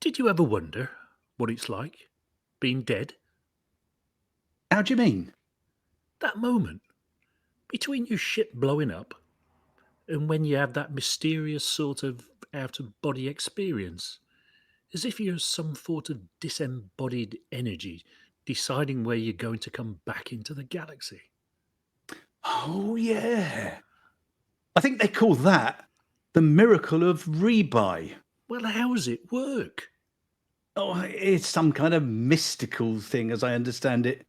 Did you ever wonder what it's like being dead? How do you mean? That moment between your ship blowing up and when you have that mysterious sort of out of body experience, as if you're some sort of disembodied energy deciding where you're going to come back into the galaxy. Oh, yeah. I think they call that the miracle of rebuy. Well, how does it work? Oh, it's some kind of mystical thing, as I understand it,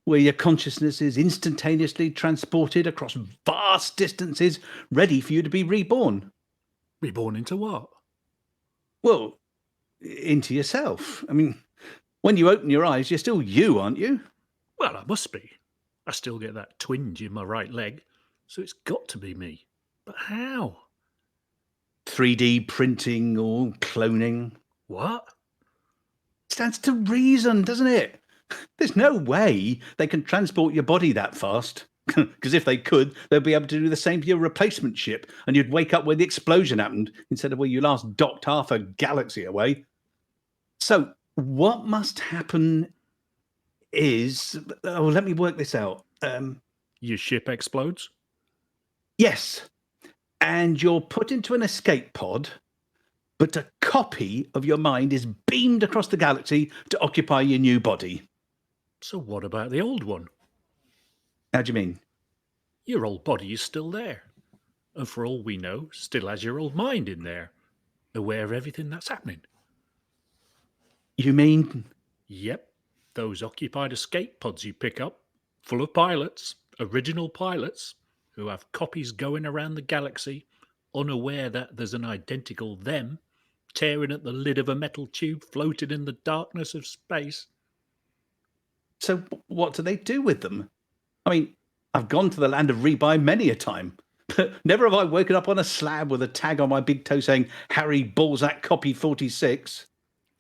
where your consciousness is instantaneously transported across vast distances, ready for you to be reborn. Reborn into what? Well, into yourself. I mean, when you open your eyes, you're still you, aren't you? Well, I must be. I still get that twinge in my right leg, so it's got to be me. But how? 3D printing or cloning. What? Stands to reason, doesn't it? There's no way they can transport your body that fast. Because if they could, they'd be able to do the same for your replacement ship, and you'd wake up where the explosion happened instead of where you last docked half a galaxy away. So what must happen is... Oh, let me work this out. Your ship explodes? Yes. And you're put into an escape pod, but a copy of your mind is beamed across the galaxy to occupy your new body. So what about the old one? How do you mean? Your old body is still there. And for all we know, still has your old mind in there, aware of everything that's happening. You mean... Yep, those occupied escape pods you pick up, full of pilots, original pilots, who have copies going around the galaxy, unaware that there's an identical them, tearing at the lid of a metal tube floating in the darkness of space. So what do they do with them? I mean, I've gone to the land of rebuy many a time, but never have I woken up on a slab with a tag on my big toe saying, Harry Balzac copy 46.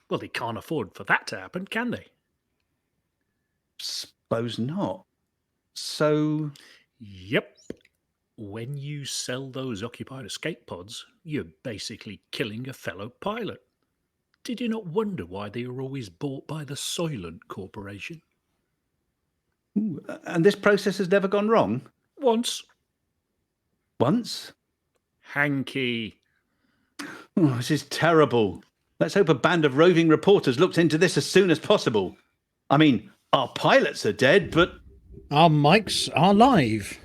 Well, they can't afford for that to happen, can they? Suppose not. So... Yep. When you sell those occupied escape pods, you're basically killing a fellow pilot. Did you not wonder why they were always bought by the Soylent Corporation? Ooh, and this process has never gone wrong? Once. Once? Hanky. Oh, this is terrible. Let's hope a band of roving reporters looks into this as soon as possible. I mean, our pilots are dead, but... Our mics are live.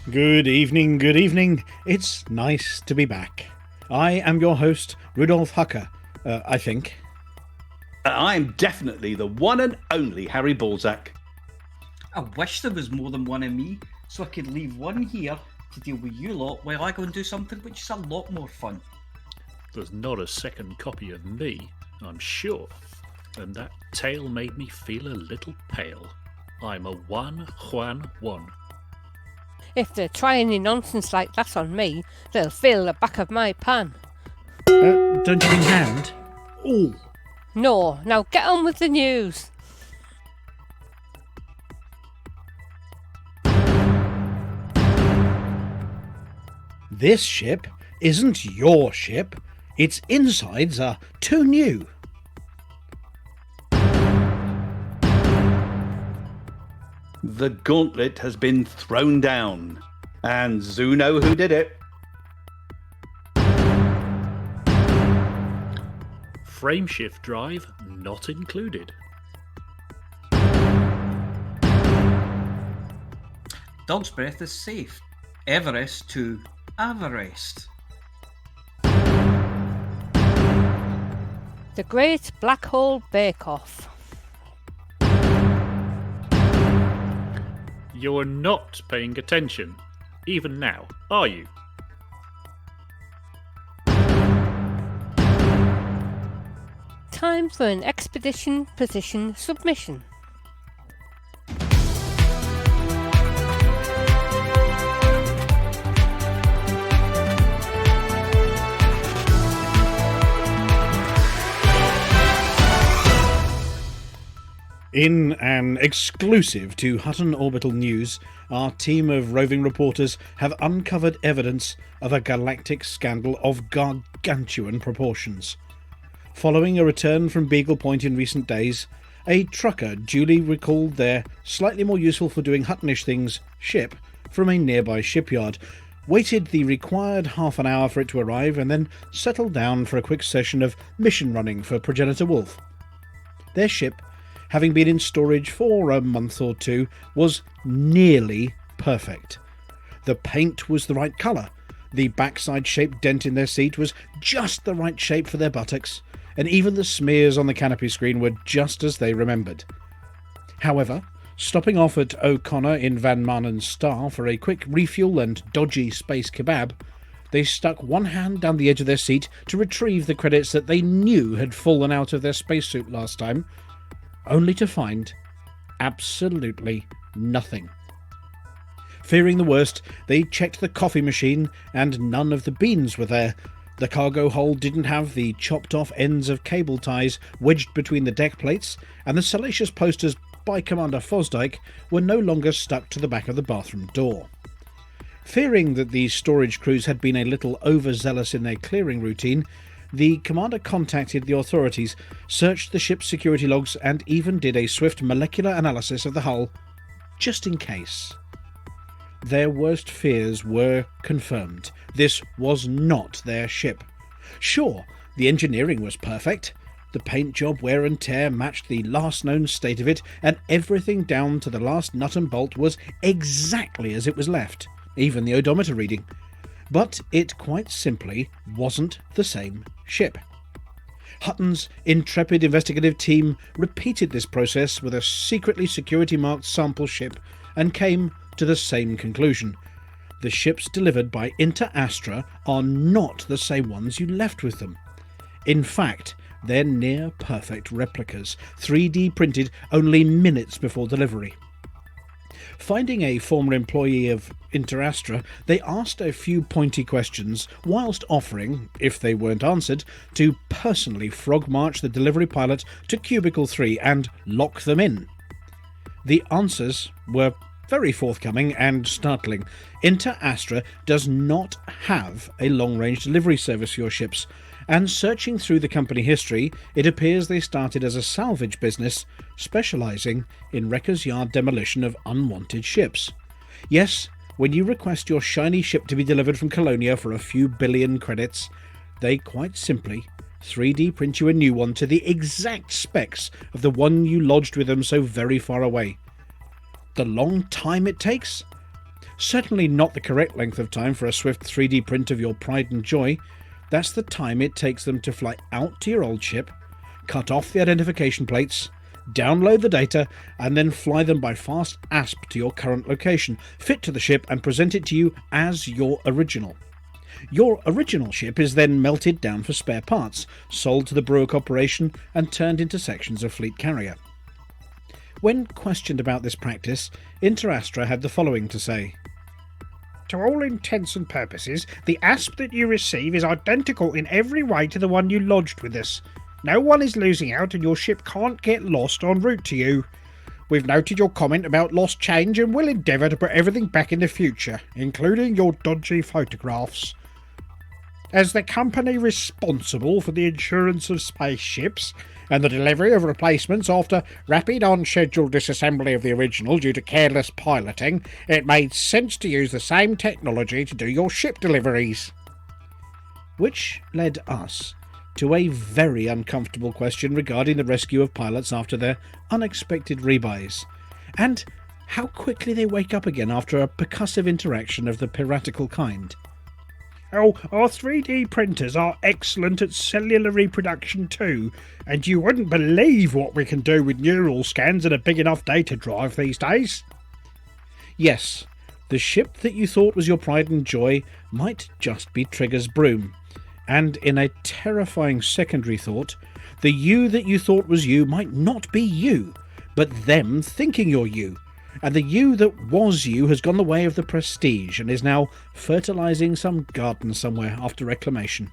Good evening, good evening. It's nice to be back. I am your host, Rudolf Hucker, I think. I'm definitely the one and only Harry Balzac. I wish there was more than one of me, so I could leave one here to deal with you lot while I go and do something which is a lot more fun. There's not a second copy of me, I'm sure. And that tale made me feel a little pale. I'm a Juan. If they try any nonsense like that on me, they'll fill the back of my pan. Don't you mean hand? Ooh. No, now get on with the news. This ship isn't your ship. Its insides are too new. The gauntlet has been thrown down. And Zoo know who did it. Frameshift drive not included. Dog's breath is safe. Everest to Everest. The Great Black Hole Bake-Off. You're not paying attention, even now, are you? Time for an expedition position submission. In an exclusive to Hutton Orbital News, our team of roving reporters have uncovered evidence of a galactic scandal of gargantuan proportions. Following a return from Beagle Point in recent days, a trucker duly recalled their slightly more useful for doing Huttonish things ship from a nearby shipyard, waited the required half an hour for it to arrive, and then settled down for a quick session of mission running for Progenitor Wolf. Their ship, having been in storage for a month or two, was nearly perfect. The paint was the right colour, the backside-shaped dent in their seat was just the right shape for their buttocks, and even the smears on the canopy screen were just as they remembered. However, stopping off at O'Connor in Van Maanen's Star for a quick refuel and dodgy space kebab, they stuck one hand down the edge of their seat to retrieve the credits that they knew had fallen out of their spacesuit last time, only to find absolutely nothing. Fearing the worst, they checked the coffee machine, and none of the beans were there. The cargo hold didn't have the chopped-off ends of cable ties wedged between the deck plates, and the salacious posters by Commander Fosdyke were no longer stuck to the back of the bathroom door. Fearing that the storage crews had been a little overzealous in their clearing routine, the commander contacted the authorities, searched the ship's security logs, and even did a swift molecular analysis of the hull, just in case. Their worst fears were confirmed. This was not their ship. Sure, the engineering was perfect. The paint job wear and tear matched the last known state of it, and everything down to the last nut and bolt was exactly as it was left, even the odometer reading. But it quite simply wasn't the same ship. Hutton's intrepid investigative team repeated this process with a secretly security-marked sample ship and came to the same conclusion. The ships delivered by Inter Astra are not the same ones you left with them. In fact, they're near-perfect replicas, 3D printed only minutes before delivery. Finding a former employee of Inter Astra, they asked a few pointy questions, whilst offering, if they weren't answered, to personally frog-march the delivery pilot to Cubicle 3 and lock them in. The answers were very forthcoming and startling. Inter Astra does not have a long-range delivery service for your ships, and searching through the company history, it appears they started as a salvage business, specialising in wreckers' yard demolition of unwanted ships. Yes, when you request your shiny ship to be delivered from Colonia for a few billion credits, they quite simply 3D print you a new one to the exact specs of the one you lodged with them so very far away. The long time it takes? Certainly not the correct length of time for a swift 3D print of your pride and joy. That's the time it takes them to fly out to your old ship, cut off the identification plates, download the data, and then fly them by fast ASP to your current location, fit to the ship, and present it to you as your original. Your original ship is then melted down for spare parts, sold to the Brewer Corporation, and turned into sections of Fleet Carrier. When questioned about this practice, Inter Astra had the following to say. To all intents and purposes, the ASP that you receive is identical in every way to the one you lodged with us. No one is losing out, and your ship can't get lost en route to you. We've noted your comment about lost change and will endeavour to put everything back in the future, including your dodgy photographs. As the company responsible for the insurance of spaceships and the delivery of replacements after rapid on-schedule disassembly of the original due to careless piloting, it made sense to use the same technology to do your ship deliveries. Which led us to a very uncomfortable question regarding the rescue of pilots after their unexpected rebuys, and how quickly they wake up again after a percussive interaction of the piratical kind. Oh, our 3D printers are excellent at cellular reproduction too, and you wouldn't believe what we can do with neural scans and a big enough data drive these days. Yes, the ship that you thought was your pride and joy might just be Trigger's broom, and in a terrifying secondary thought, the you that you thought was you might not be you, but them thinking you're you. And the you that was you has gone the way of the Prestige and is now fertilising some garden somewhere after reclamation.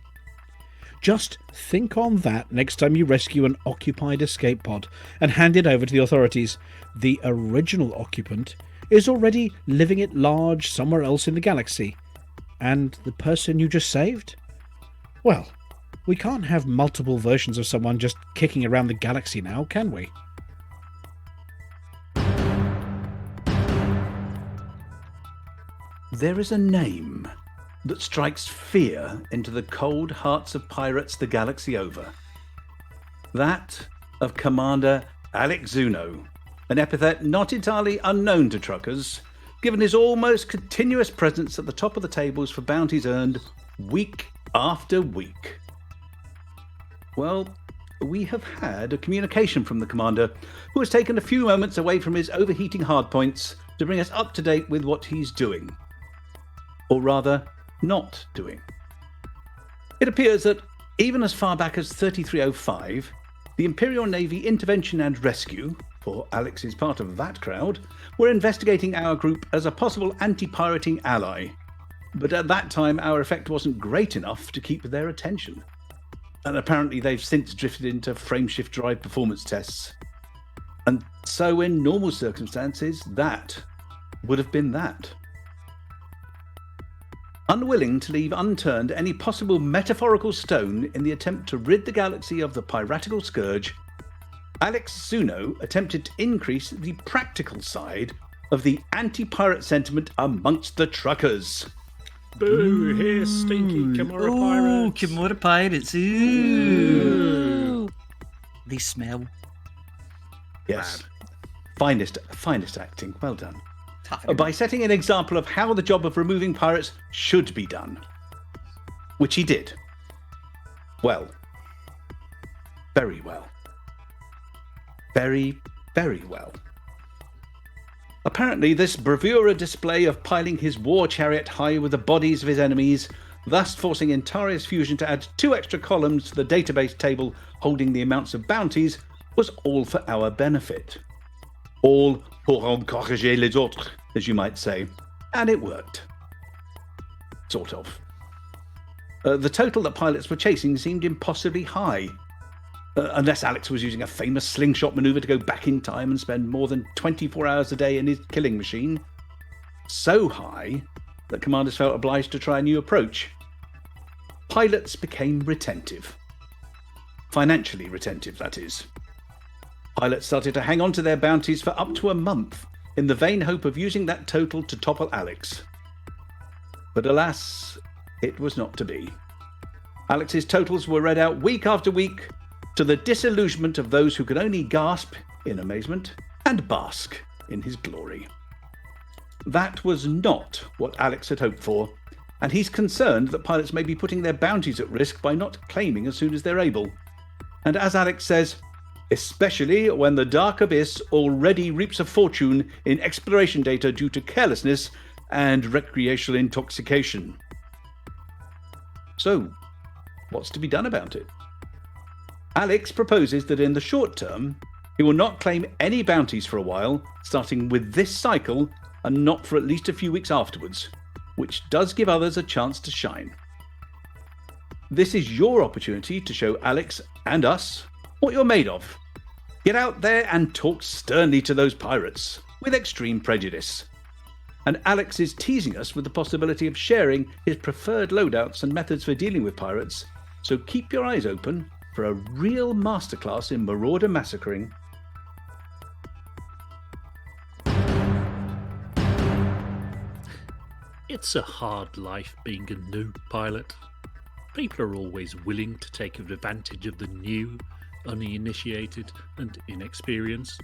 Just think on that next time you rescue an occupied escape pod and hand it over to the authorities. The original occupant is already living at large somewhere else in the galaxy. And the person you just saved? Well, we can't have multiple versions of someone just kicking around the galaxy now, can we? There is a name that strikes fear into the cold hearts of pirates the galaxy over. That of Commander Alex Zuno, an epithet not entirely unknown to truckers, given his almost continuous presence at the top of the tables for bounties earned week after week. Well, we have had a communication from the commander, who has taken a few moments away from his overheating hardpoints to bring us up to date with what he's doing. Or rather, not doing. It appears that even as far back as 3305, the Imperial Navy Intervention and Rescue, for Alex is part of that crowd, were investigating our group as a possible anti-pirating ally. But at that time, our effect wasn't great enough to keep their attention. And apparently they've since drifted into frameshift drive performance tests. And so in normal circumstances, that would have been that. Unwilling to leave unturned any possible metaphorical stone in the attempt to rid the galaxy of the piratical scourge, Alex Zuno attempted to increase the practical side of the anti-pirate sentiment amongst the truckers. Boo, here, stinky Kimura pirates. Kimura pirates. Ooh. They smell. Yes. Finest acting. Well done. Tough. By setting an example of how the job of removing pirates should be done. Which he did. Well. Very well. Very, very well. Apparently, this bravura display of piling his war chariot high with the bodies of his enemies, thus forcing Antarius Fusion to add 2 extra columns to the database table holding the amounts of bounties, was all for our benefit. All pour encourager les autres, as you might say. And it worked. Sort of. The total that pilots were chasing seemed impossibly high. Unless Alex was using a famous slingshot maneuver to go back in time and spend more than 24 hours a day in his killing machine. So high that commanders felt obliged to try a new approach. Pilots became retentive. Financially retentive, that is. Pilots started to hang on to their bounties for up to a month in the vain hope of using that total to topple Alex. But alas, it was not to be. Alex's totals were read out week after week, to the disillusionment of those who could only gasp in amazement and bask in his glory. That was not what Alex had hoped for, and he's concerned that pilots may be putting their bounties at risk by not claiming as soon as they're able. And as Alex says, especially when the dark abyss already reaps a fortune in exploration data due to carelessness and recreational intoxication. So, what's to be done about it? Alex proposes that in the short term, he will not claim any bounties for a while, starting with this cycle and not for at least a few weeks afterwards, which does give others a chance to shine. This is your opportunity to show Alex and us what you're made of. Get out there and talk sternly to those pirates, with extreme prejudice. And Alex is teasing us with the possibility of sharing his preferred loadouts and methods for dealing with pirates, so keep your eyes open for a real masterclass in marauder massacring. It's a hard life being a new pilot. People are always willing to take advantage of the new, uninitiated and inexperienced.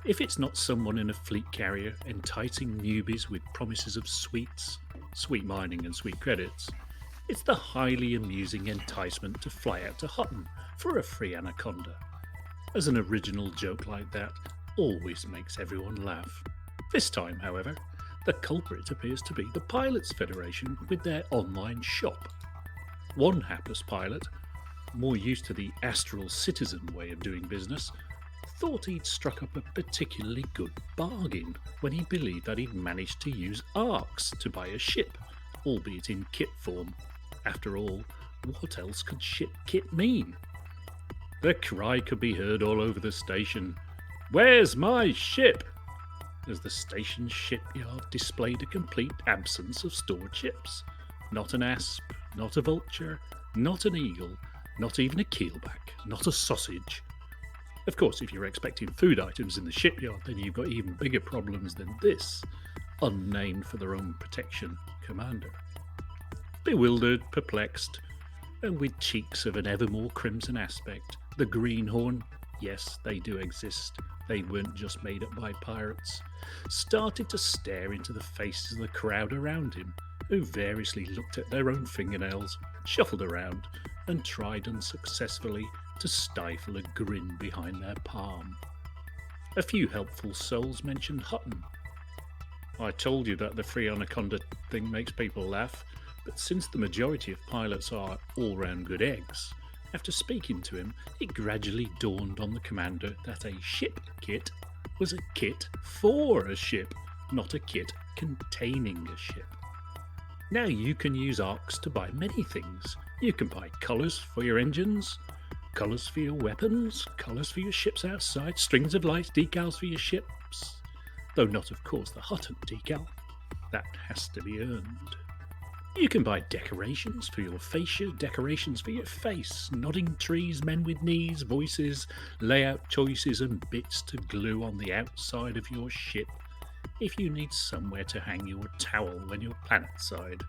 If it's not someone in a fleet carrier enticing newbies with promises of sweets, sweet mining and sweet credits, it's the highly amusing enticement to fly out to Hutton for a free anaconda. As an original joke like that always makes everyone laugh. This time, however, the culprit appears to be the Pilots Federation with their online shop. One hapless pilot, more used to the astral citizen way of doing business, thought he'd struck up a particularly good bargain when he believed that he'd managed to use ARCs to buy a ship, albeit in kit form. After all, what else could ship kit mean? The cry could be heard all over the station, "Where's my ship?" as the station shipyard displayed a complete absence of stored ships. Not an asp, not a vulture, not an eagle, not even a keelback, not a sausage. Of course, if you're expecting food items in the shipyard, then you've got even bigger problems than this unnamed for their own protection commander. Bewildered, perplexed, and with cheeks of an ever more crimson aspect, the greenhorn, yes, they do exist, they weren't just made up by pirates, started to stare into the faces of the crowd around him, who variously looked at their own fingernails, shuffled around, and tried unsuccessfully to stifle a grin behind their palm. A few helpful souls mentioned Hutton. "I told you that the free anaconda thing makes people laugh, but since the majority of pilots are all-round good eggs, after speaking to him, it gradually dawned on the commander that a ship kit was a kit for a ship, not a kit containing a ship. Now you can use arcs to buy many things. You can buy colours for your engines, colours for your weapons, colours for your ships outside, strings of lights, decals for your ships. Though not, of course, the Hutton decal. That has to be earned. You can buy decorations for your fascia, decorations for your face, nodding trees, men with knees, voices, layout choices, and bits to glue on the outside of your ship if you need somewhere to hang your towel when you're planetside.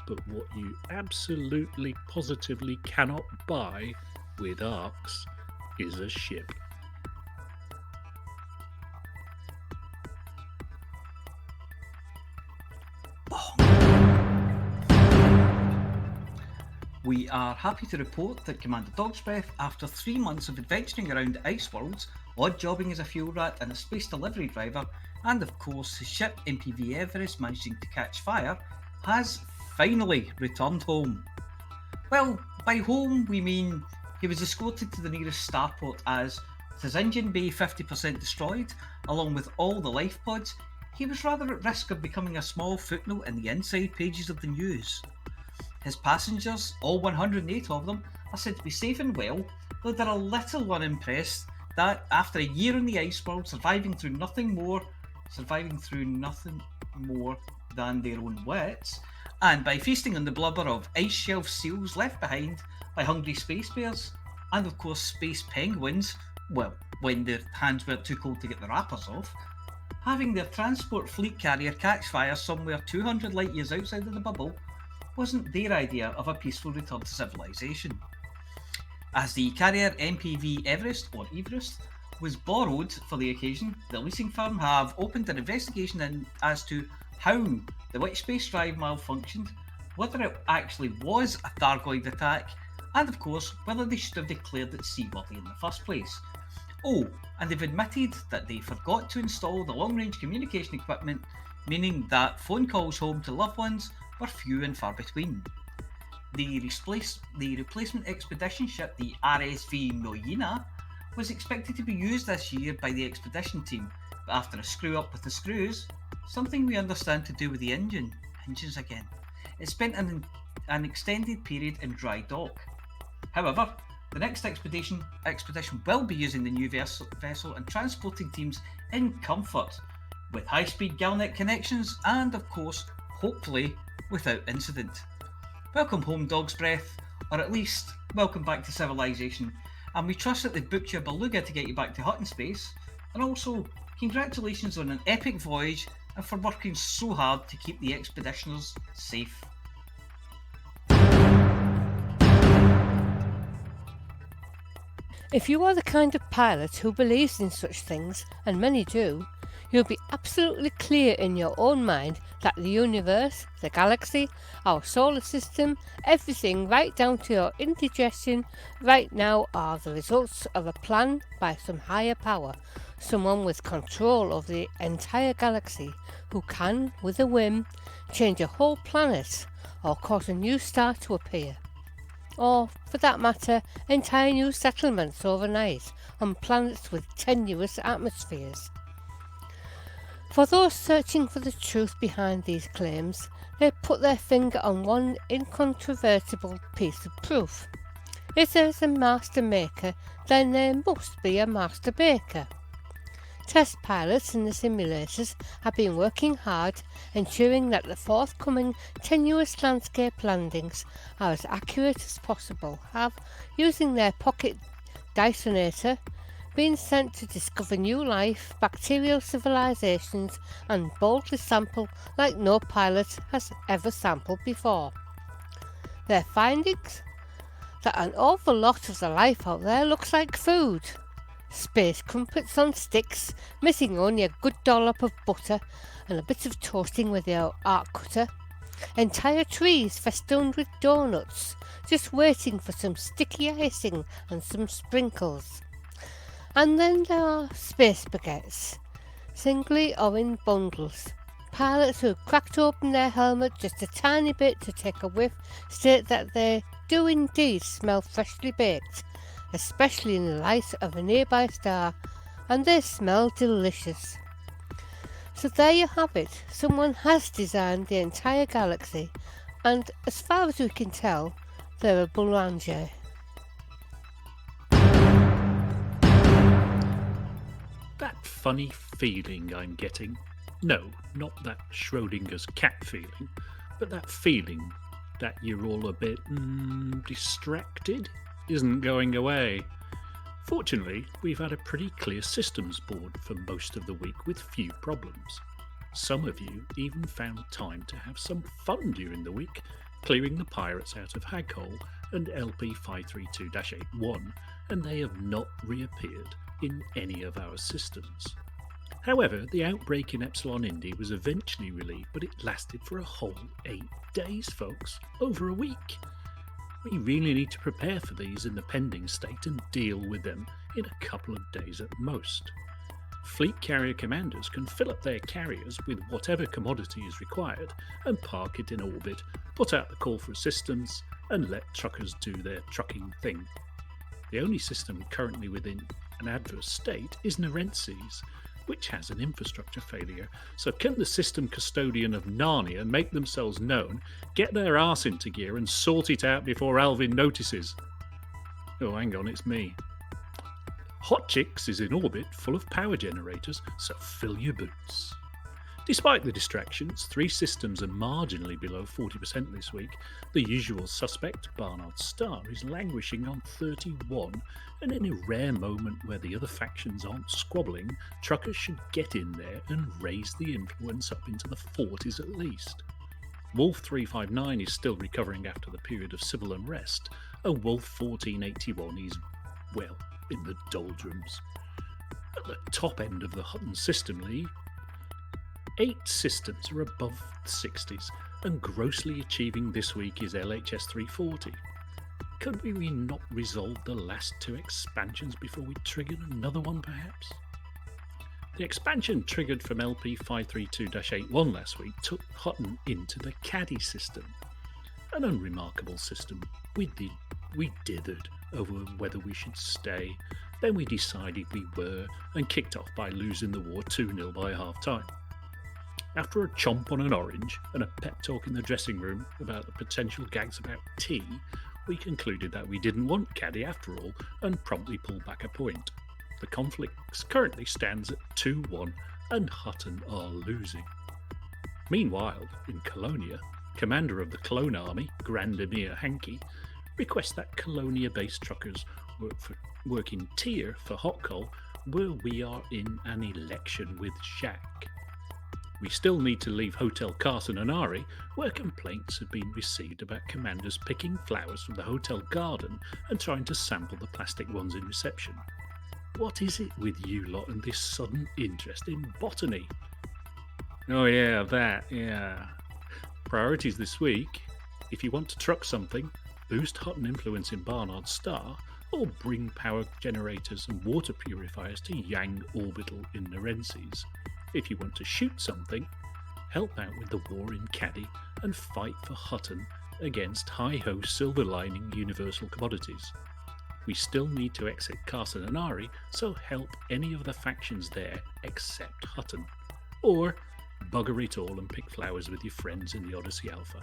But what you absolutely positively cannot buy with arcs is a ship." We are happy to report that Commander Dog's Breath, after 3 months of adventuring around ice worlds, odd jobbing as a fuel rat and a space delivery driver, and of course his ship MPV Everest managing to catch fire, has finally returned home. Well, by home we mean he was escorted to the nearest starport as, with his engine bay 50% destroyed, along with all the life pods, he was rather at risk of becoming a small footnote in the inside pages of the news. His passengers, all 108 of them, are said to be safe and well, though they're a little unimpressed that after a year in the ice world, surviving through nothing more than their own wits, and by feasting on the blubber of ice shelf seals left behind by hungry space bears, and of course space penguins, well, when their hands were too cold to get the wrappers off, having their transport fleet carrier catch fire somewhere 200 light years outside of the bubble wasn't their idea of a peaceful return to civilization. As the carrier MPV Everest, or Everest, was borrowed for the occasion, the leasing firm have opened an investigation as to how the witch space drive malfunctioned, whether it actually was a Thargoid attack, and of course whether they should have declared it seaworthy in the first place. Oh, and they've admitted that they forgot to install the long-range communication equipment, meaning that phone calls home to loved ones were few and far between. The replacement expedition ship, the RSV Moyina, was expected to be used this year by the expedition team, but after a screw-up with the screws, something we understand to do with the engines again, it spent an extended period in dry dock. However, the next expedition will be using the new vessel and transporting teams in comfort, with high-speed Galnet connections and, of course, hopefully, without incident. Welcome home, Dog's Breath, or at least welcome back to civilization, and we trust that they've booked you a beluga to get you back to Hutton space, and also congratulations on an epic voyage and for working so hard to keep the expeditioners safe. If you are the kind of pilot who believes in such things, and many do, you'll be absolutely clear in your own mind that the universe, the galaxy, our solar system, everything right down to your indigestion right now are the results of a plan by some higher power, someone with control of the entire galaxy who can, with a whim, change a whole planet or cause a new star to appear. Or, for that matter, entire new settlements overnight on planets with tenuous atmospheres. For those searching for the truth behind these claims, they put their finger on one incontrovertible piece of proof. If there is a master maker, then there must be a master baker. Test pilots in the simulators have been working hard, ensuring that the forthcoming tenuous landscape landings are as accurate as possible, have, using their pocket Dysonator, been sent to discover new life, bacterial civilizations, and boldly sample like no pilot has ever sampled before. Their findings? That an awful lot of the life out there looks like food. Space crumpets on sticks, missing only a good dollop of butter and a bit of toasting with your art cutter. Entire trees festooned with donuts, just waiting for some sticky icing and some sprinkles. And then there are space baguettes, singly or in bundles. Pilots who cracked open their helmet just a tiny bit to take a whiff state that they do indeed smell freshly baked, especially in the light of a nearby star, and they smell delicious. So there you have it, someone has designed the entire galaxy, and as far as we can tell, they're a boulanger. That funny feeling I'm getting. No, not that Schrodinger's cat feeling, but that feeling that you're all a bit distracted isn't going away. Fortunately, we've had a pretty clear systems board for most of the week with few problems. Some of you even found time to have some fun during the week, clearing the pirates out of Haghole and LP 532-81, and they have not reappeared in any of our systems. However, the outbreak in Epsilon Indi was eventually relieved, but it lasted for a whole 8 days, folks, over a week. We really need to prepare for these in the pending state and deal with them in a couple of days at most. Fleet carrier commanders can fill up their carriers with whatever commodity is required and park it in orbit, put out the call for assistance, and let truckers do their trucking thing. The only system currently within an adverse state is Narences, which has an infrastructure failure. So can the system custodian of Narnia make themselves known, get their arse into gear and sort it out before Alvin notices? Oh, hang on, it's me. Chix is in orbit full of power generators, so fill your boots. Despite the distractions, 3 systems are marginally below 40% this week. The usual suspect, Barnard Star, is languishing on 31, and in a rare moment where the other factions aren't squabbling, truckers should get in there and raise the influence up into the 40s at least. Wolf 359 is still recovering after the period of civil unrest, and Wolf 1481 is, well, in the doldrums. At the top end of the Hutton System League, 8 systems are above the 60s, and grossly achieving this week is LHS 340. Could we not resolve the last 2 expansions before we triggered another one, perhaps? The expansion triggered from LP 532-81 last week took Hutton into the Caddy system. An unremarkable system. We dithered over whether we should stay, then we decided we were, and kicked off by losing the war 2-0 by half-time. After a chomp on an orange and a pep talk in the dressing room about the potential gags about tea, we concluded that we didn't want Caddy after all and promptly pulled back a point. The conflict currently stands at 2-1 and Hutton are losing. Meanwhile, in Colonia, commander of the Clone Army, Grand Emir Hankey, requests that Colonia-based truckers work in tier for Haghole, where we are in an election with Jacques. We still need to leave Hotel Carson-Anari, where complaints have been received about commanders picking flowers from the hotel garden and trying to sample the plastic ones in reception. What is it with you lot and this sudden interest in botany? Oh yeah, Priorities this week. If you want to truck something, boost Hutton influence in Barnard Star, or bring power generators and water purifiers to Yang Orbital in Narences. If you want to shoot something, help out with the war in Caddy and fight for Hutton against Hi-Ho Silver Lining Universal Commodities. We still need to exit Carson-Anari, so help any of the factions there except Hutton. or bugger it all and pick flowers with your friends in the Odyssey Alpha.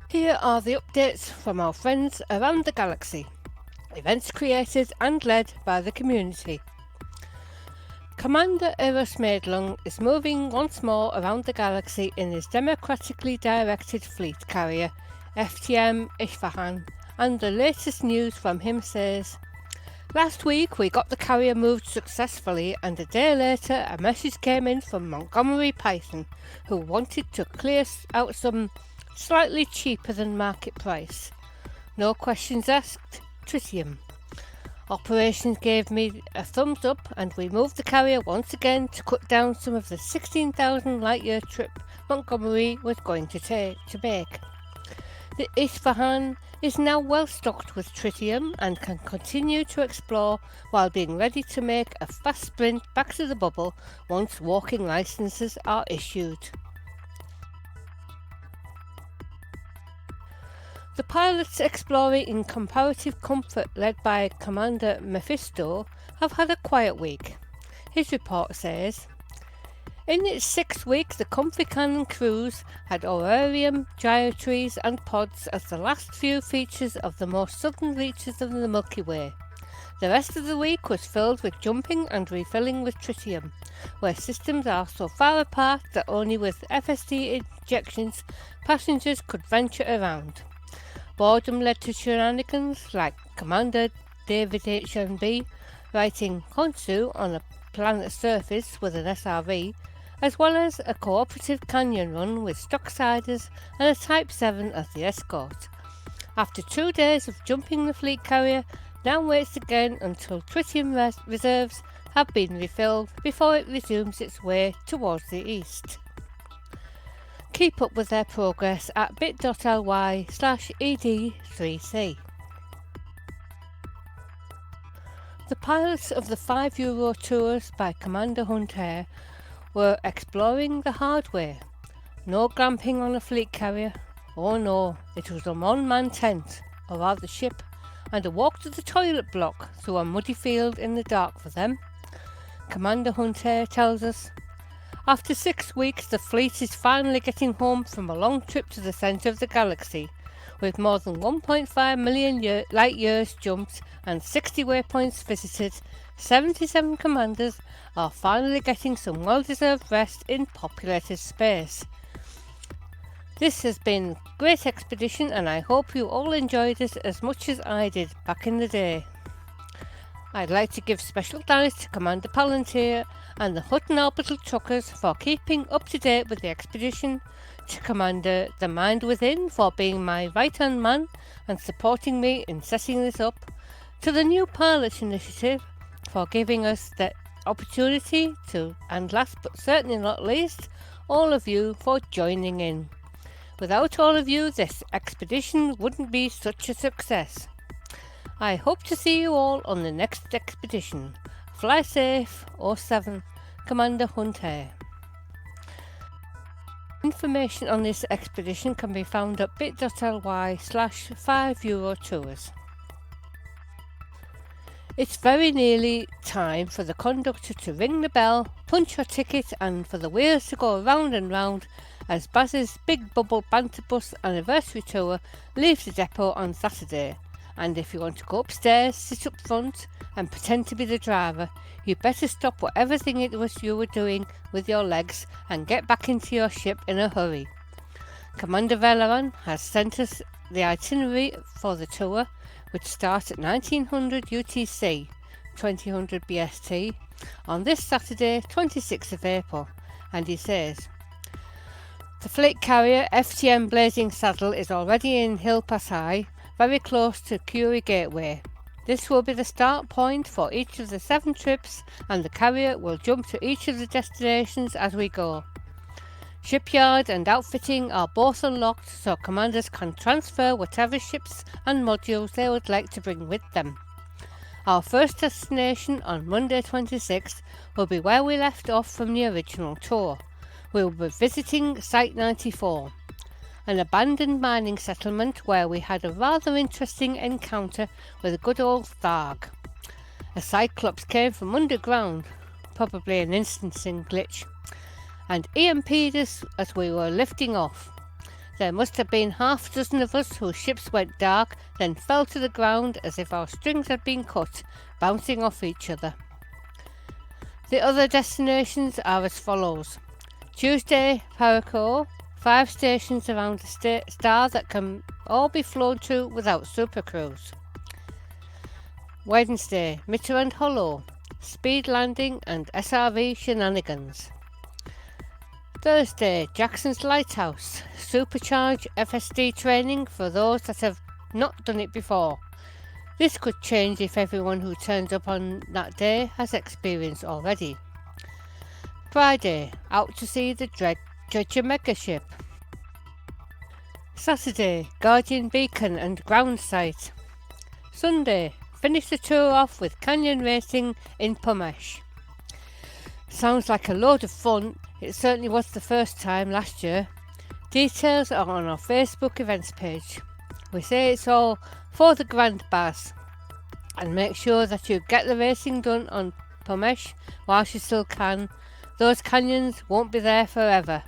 Here are the updates from our friends around the galaxy. Events created and led by the community. Commander Eros Maidlung is moving once more around the galaxy in his democratically directed fleet carrier, FTM Isfahan, and the latest news from him says, "Last week we got the carrier moved successfully, and a day later a message came in from Montgomery Python, who wanted to clear out some slightly cheaper than market price. No questions asked, tritium. Operations gave me a thumbs up, and we moved the carrier once again to cut down some of the 16,000 light-year trip Montgomery was going to make. The Isfahan is now well stocked with tritium and can continue to explore while being ready to make a fast sprint back to the bubble once walking licenses are issued." The pilots exploring in comparative comfort led by Commander Mephisto have had a quiet week. His report says, "In its 6 weeks, the Comfy Cannon cruise had Aurarium, Gyrotrees and Pods as the last few features of the most southern reaches of the Milky Way. The rest of the week was filled with jumping and refilling with tritium, where systems are so far apart that only with FSD injections passengers could venture around. Boredom led to shenanigans like Commander David HMB writing Konsu on a planet's surface with an SRV, as well as a cooperative canyon run with stock siders and a Type 7 as the escort. After 2 days of jumping the fleet carrier, now waits again until tritium reserves have been refilled before it resumes its way towards the east." Keep up with their progress at bit.ly/ED3C. The pilots of the €5 tours by Commander Hunter were exploring the hard way. No glamping on a fleet carrier. Oh no, it was a one-man tent, or rather ship, and a walk to the toilet block through a muddy field in the dark for them. Commander Hunter tells us, "After 6 weeks, the fleet is finally getting home from a long trip to the centre of the galaxy. With more than 1.5 million light years jumped and 60 waypoints visited, 77 commanders are finally getting some well-deserved rest in populated space. This has been a great expedition, and I hope you all enjoyed it as much as I did back in the day. I'd like to give special thanks to Commander Palantir and the Hutton Orbital truckers for keeping up to date with the expedition, to Commander The Mind Within for being my right-hand man and supporting me in setting this up, to the New Pilot Initiative for giving us the opportunity to, and last but certainly not least, all of you for joining in. Without all of you, this expedition wouldn't be such a success. I hope to see you all on the next expedition. Fly safe, 07, Commander Hunter." Information on this expedition can be found at bit.ly/5eurotours. It's very nearly time for the conductor to ring the bell, punch your ticket, and for the wheels to go round and round as Baz's Big Bubble Banter Bus Anniversary Tour leaves the depot on Saturday. And if you want to go upstairs, sit up front and pretend to be the driver, you better stop whatever thing it was you were doing with your legs and get back into your ship in a hurry. Commander Veleran has sent us the itinerary for the tour, which starts at 1900 UTC, 2000 BST, on this Saturday, 26th of April, and he says, "The fleet carrier FTM Blazing Saddle is already in Hill Pass High, very close to Curie Gateway. This will be the start point for each of the 7 trips, and the carrier will jump to each of the destinations as we go. Shipyard and outfitting are both unlocked, so commanders can transfer whatever ships and modules they would like to bring with them. Our first destination on Monday 26th will be where we left off from the original tour. We will be visiting Site 94. An abandoned mining settlement where we had a rather interesting encounter with a good old Tharg. A cyclops came from underground, probably an instancing glitch, and EMP'd us as we were lifting off. There must have been half a dozen of us whose ships went dark, then fell to the ground as if our strings had been cut, bouncing off each other. The other destinations are as follows. Tuesday, Haghole, 5 stations around a star that can all be flown to without supercruise. Wednesday, Mitter and Hollow, speed landing and SRV shenanigans. Thursday, Jackson's Lighthouse, supercharged FSD training for those that have not done it before. This could change if everyone who turns up on that day has experience already. Friday, out to see the Dredger Megaship. Saturday, Guardian Beacon and ground sight. Sunday, finish the tour off with canyon racing in Pumesh. Sounds like a load of fun. It certainly was the first time last year. Details are on our Facebook events page. We say it's all for the grand bass. And make sure that you get the racing done on Pumesh whilst you still can. Those canyons won't be there forever.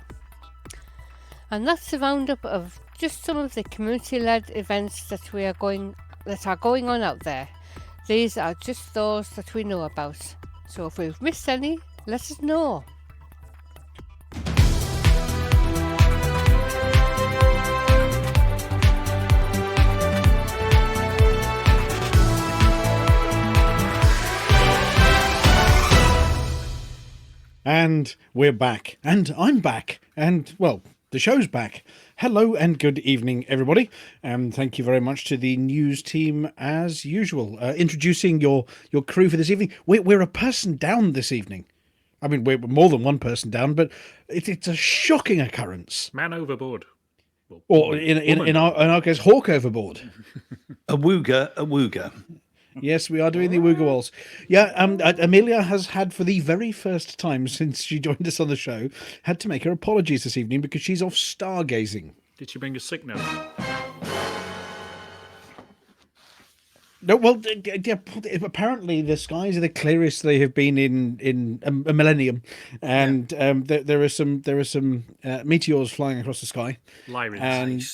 And that's a roundup of just some of the community-led events that are going on out there. These are just those that we know about. So if we've missed any, let us know. And we're back. And I'm back. And, well, the show's back. Hello and good evening, everybody. Thank you very much to the news team, as usual. Introducing your crew for this evening. We're a person down this evening. I mean, we're more than one person down, but it's a shocking occurrence. Man overboard. Well, Or in our case, Hawk overboard. A wooga. Yes, we are doing the Wooga Walls. Yeah, Aemilia has had, for the very first time since she joined us on the show, had to make her apologies this evening because she's off stargazing. Did she bring a sick note? No, well, yeah, apparently the skies are the clearest they have been in a millennium, and there are some meteors flying across the sky. Lyrids. And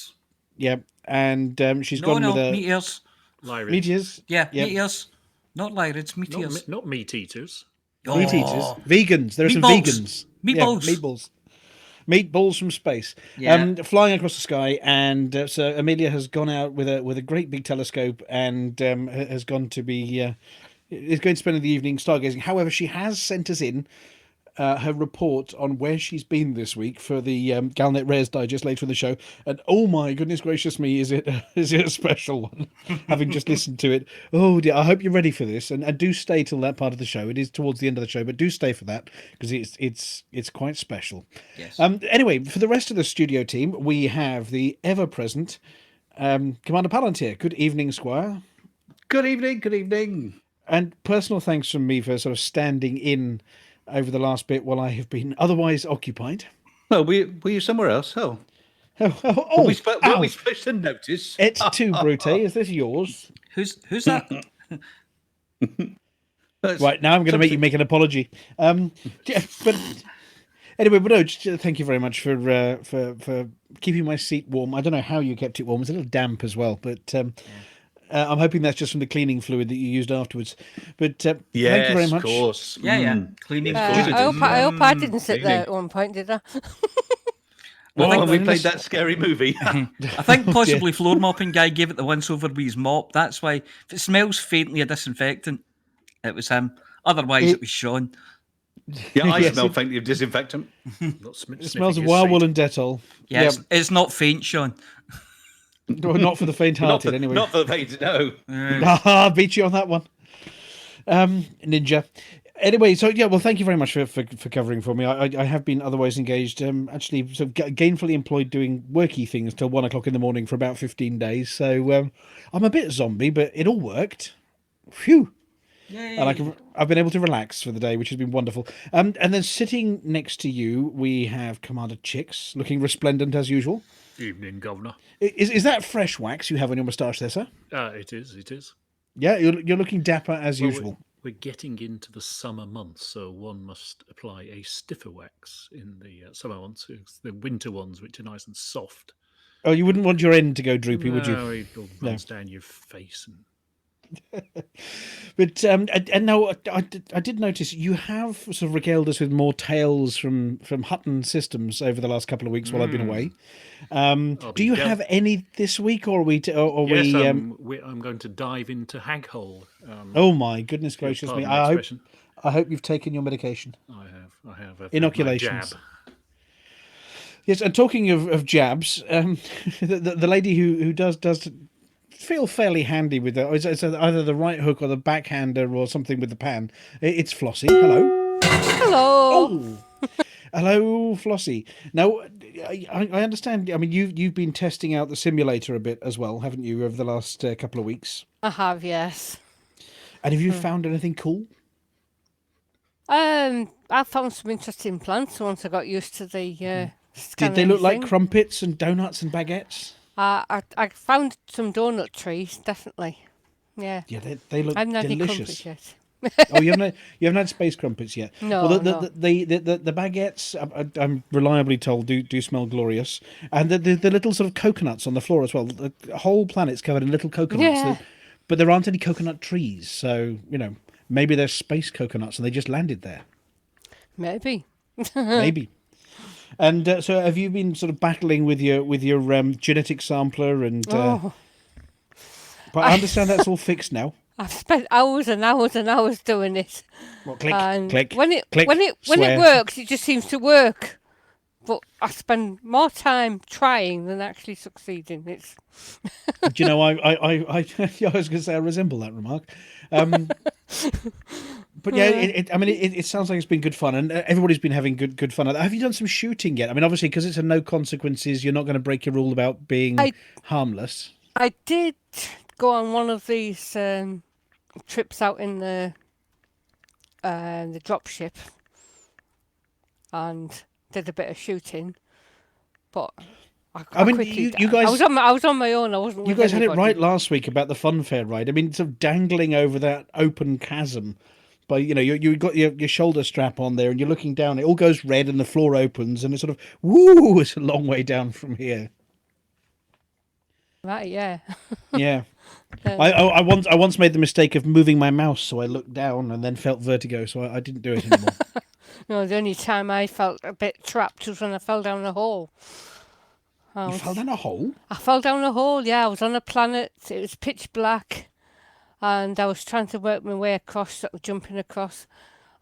yeah, and she's gone with a meteors. Lyrids. meteors. Yeah, Yep. meteors. Not lyrids, meteors. Not meat eaters. Meat eaters, vegans. There are some Meatballs. vegans. Meatballs. Yeah, meatballs. Meatballs from space. Yeah. Flying across the sky, and so Aemilia has gone out with a great big telescope and has gone to be is going to spend the evening stargazing. However, she has sent us in her report on where she's been this week for the Galnet Rares Digest later in the show. And oh my goodness gracious me, is it a special one? Having just listened to it. Oh dear, I hope you're ready for this. And do stay till that part of the show. It is towards the end of the show, but do stay for that because it's quite special. Yes. Anyway, for the rest of the studio team, we have the ever-present Commander Palantir. Good evening, Squire. Good evening. And personal thanks from me for sort of standing in over the last bit while I have been otherwise occupied. Well, were you somewhere else? Oh. Oh, Were we supposed to notice? Et tu, Brute. Is this yours? Who's that? Right, now I'm going to make you make an apology. Yeah, but anyway, but no, just, thank you very much for keeping my seat warm. I don't know how you kept it warm. It's a little damp as well, but I'm hoping that's just from the cleaning fluid that you used afterwards. But thank you very much. Of course. Yeah. Cleaning. I hope I didn't sit there at one point, did I? Well, I think we played that scary movie. I think possibly floor mopping guy gave it the once over with his mop. That's why if it smells faintly of disinfectant, it was him. Otherwise, it was Sean. Yeah, I Yes, smell faintly of disinfectant. Not It smells of wirewool and Dettol. Yeah, it's not faint, Sean. Not for the faint-hearted, anyway. Not for the faint, no. Ah, beat you on that one. Ninja. Anyway, so yeah, well, thank you very much for covering for me. I have been otherwise engaged, actually sort of gainfully employed doing worky things till 1 o'clock in the morning for about 15 days. So I'm a bit zombie, but it all worked. Phew. Yay. And I've been able to relax for the day, which has been wonderful. And then sitting next to you, we have Commander Chix, looking resplendent as usual. Evening, Governor. Is that fresh wax you have on your moustache there, sir? It is. Yeah, you're looking dapper as usual. we're getting into the summer months, so one must apply a stiffer wax in the summer months. It's the winter ones, which are nice and soft. Oh, you wouldn't want your end to go droopy, would you? No, it all No. runs down your face. And But and now I did notice you have sort of regaled us with more tales from Hutton Systems over the last couple of weeks while I've been away. I'll Do be you del- have any this week, or are we? yes, I'm going to dive into Haghole. Oh my goodness if you'll gracious me! pardon the expression. I hope you've taken your medication. I have. I've had my Inoculations. jab. Yes, and talking of jabs, the lady who does feel fairly handy with that. It's either the right hook or the backhander or something with the pan. It's Flossie. Hello. Hello. Hello, Flossie. Now, I understand. I mean, you've been testing out the simulator a bit as well, haven't you, over the last couple of weeks? I have, yes. And have you found anything cool? I found some interesting plants once I got used to the Did scanning they look like thing. crumpets and donuts and baguettes? I found some donut trees, definitely. Yeah. Yeah, they look I haven't had any delicious. crumpets yet. Oh, you haven't had space crumpets yet. No, Well, no. the baguettes, I'm reliably told, do smell glorious, and the little sort of coconuts on the floor as well. The whole planet's covered in little coconuts, Yeah. but there aren't any coconut trees. So maybe they're space coconuts and they just landed there. Maybe. Maybe. And so, have you been sort of battling with your genetic sampler and? Oh, But I understand that's all fixed now. I've spent hours and hours and hours doing it. Well, click, And click, when it click, when it swear. works, it just seems to work. But I spend more time trying than actually succeeding. It's Do you know, I was going to say I resemble that remark. But yeah, it sounds like it's been good fun, and everybody's been having good fun. Have you done some shooting yet? I mean, obviously, because it's a no consequences, you're not going to break your rule about being harmless. I did go on one of these trips out in the dropship and did a bit of shooting, but I mean, quickly, you guys, I was on my own. I wasn't. you with guys had it anybody. right last week about the funfair ride. I mean, sort of dangling over that open chasm. But you got your shoulder strap on there, and you're looking down. It all goes red, and the floor opens, and it's sort of woo. It's a long way down from here. Right, yeah. Yeah. I once made the mistake of moving my mouse, so I looked down and then felt vertigo, so I didn't do it anymore. No, the only time I felt a bit trapped was when I fell down a hole. You fell down a hole? I fell down a hole, yeah. I was on a planet. It was pitch black. And I was trying to work my way across, sort of jumping across.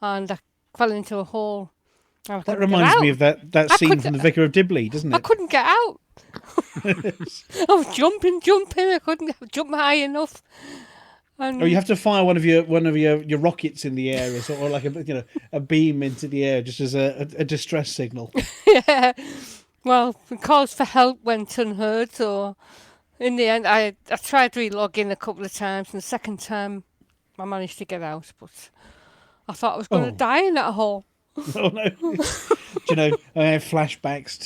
And I fell into a hole. That reminds me of that scene from The Vicar of Dibley, doesn't I it? couldn't get out. I was jumping. I couldn't jump high enough. And Oh, you have to fire one of your rockets in the air, or like a beam into the air, just as a distress signal. yeah. Well, the calls for help went unheard, so in the end, I tried re-logging a couple of times, and the second time I managed to get out, but I thought I was going to die in that hole. Oh no! I have flashbacks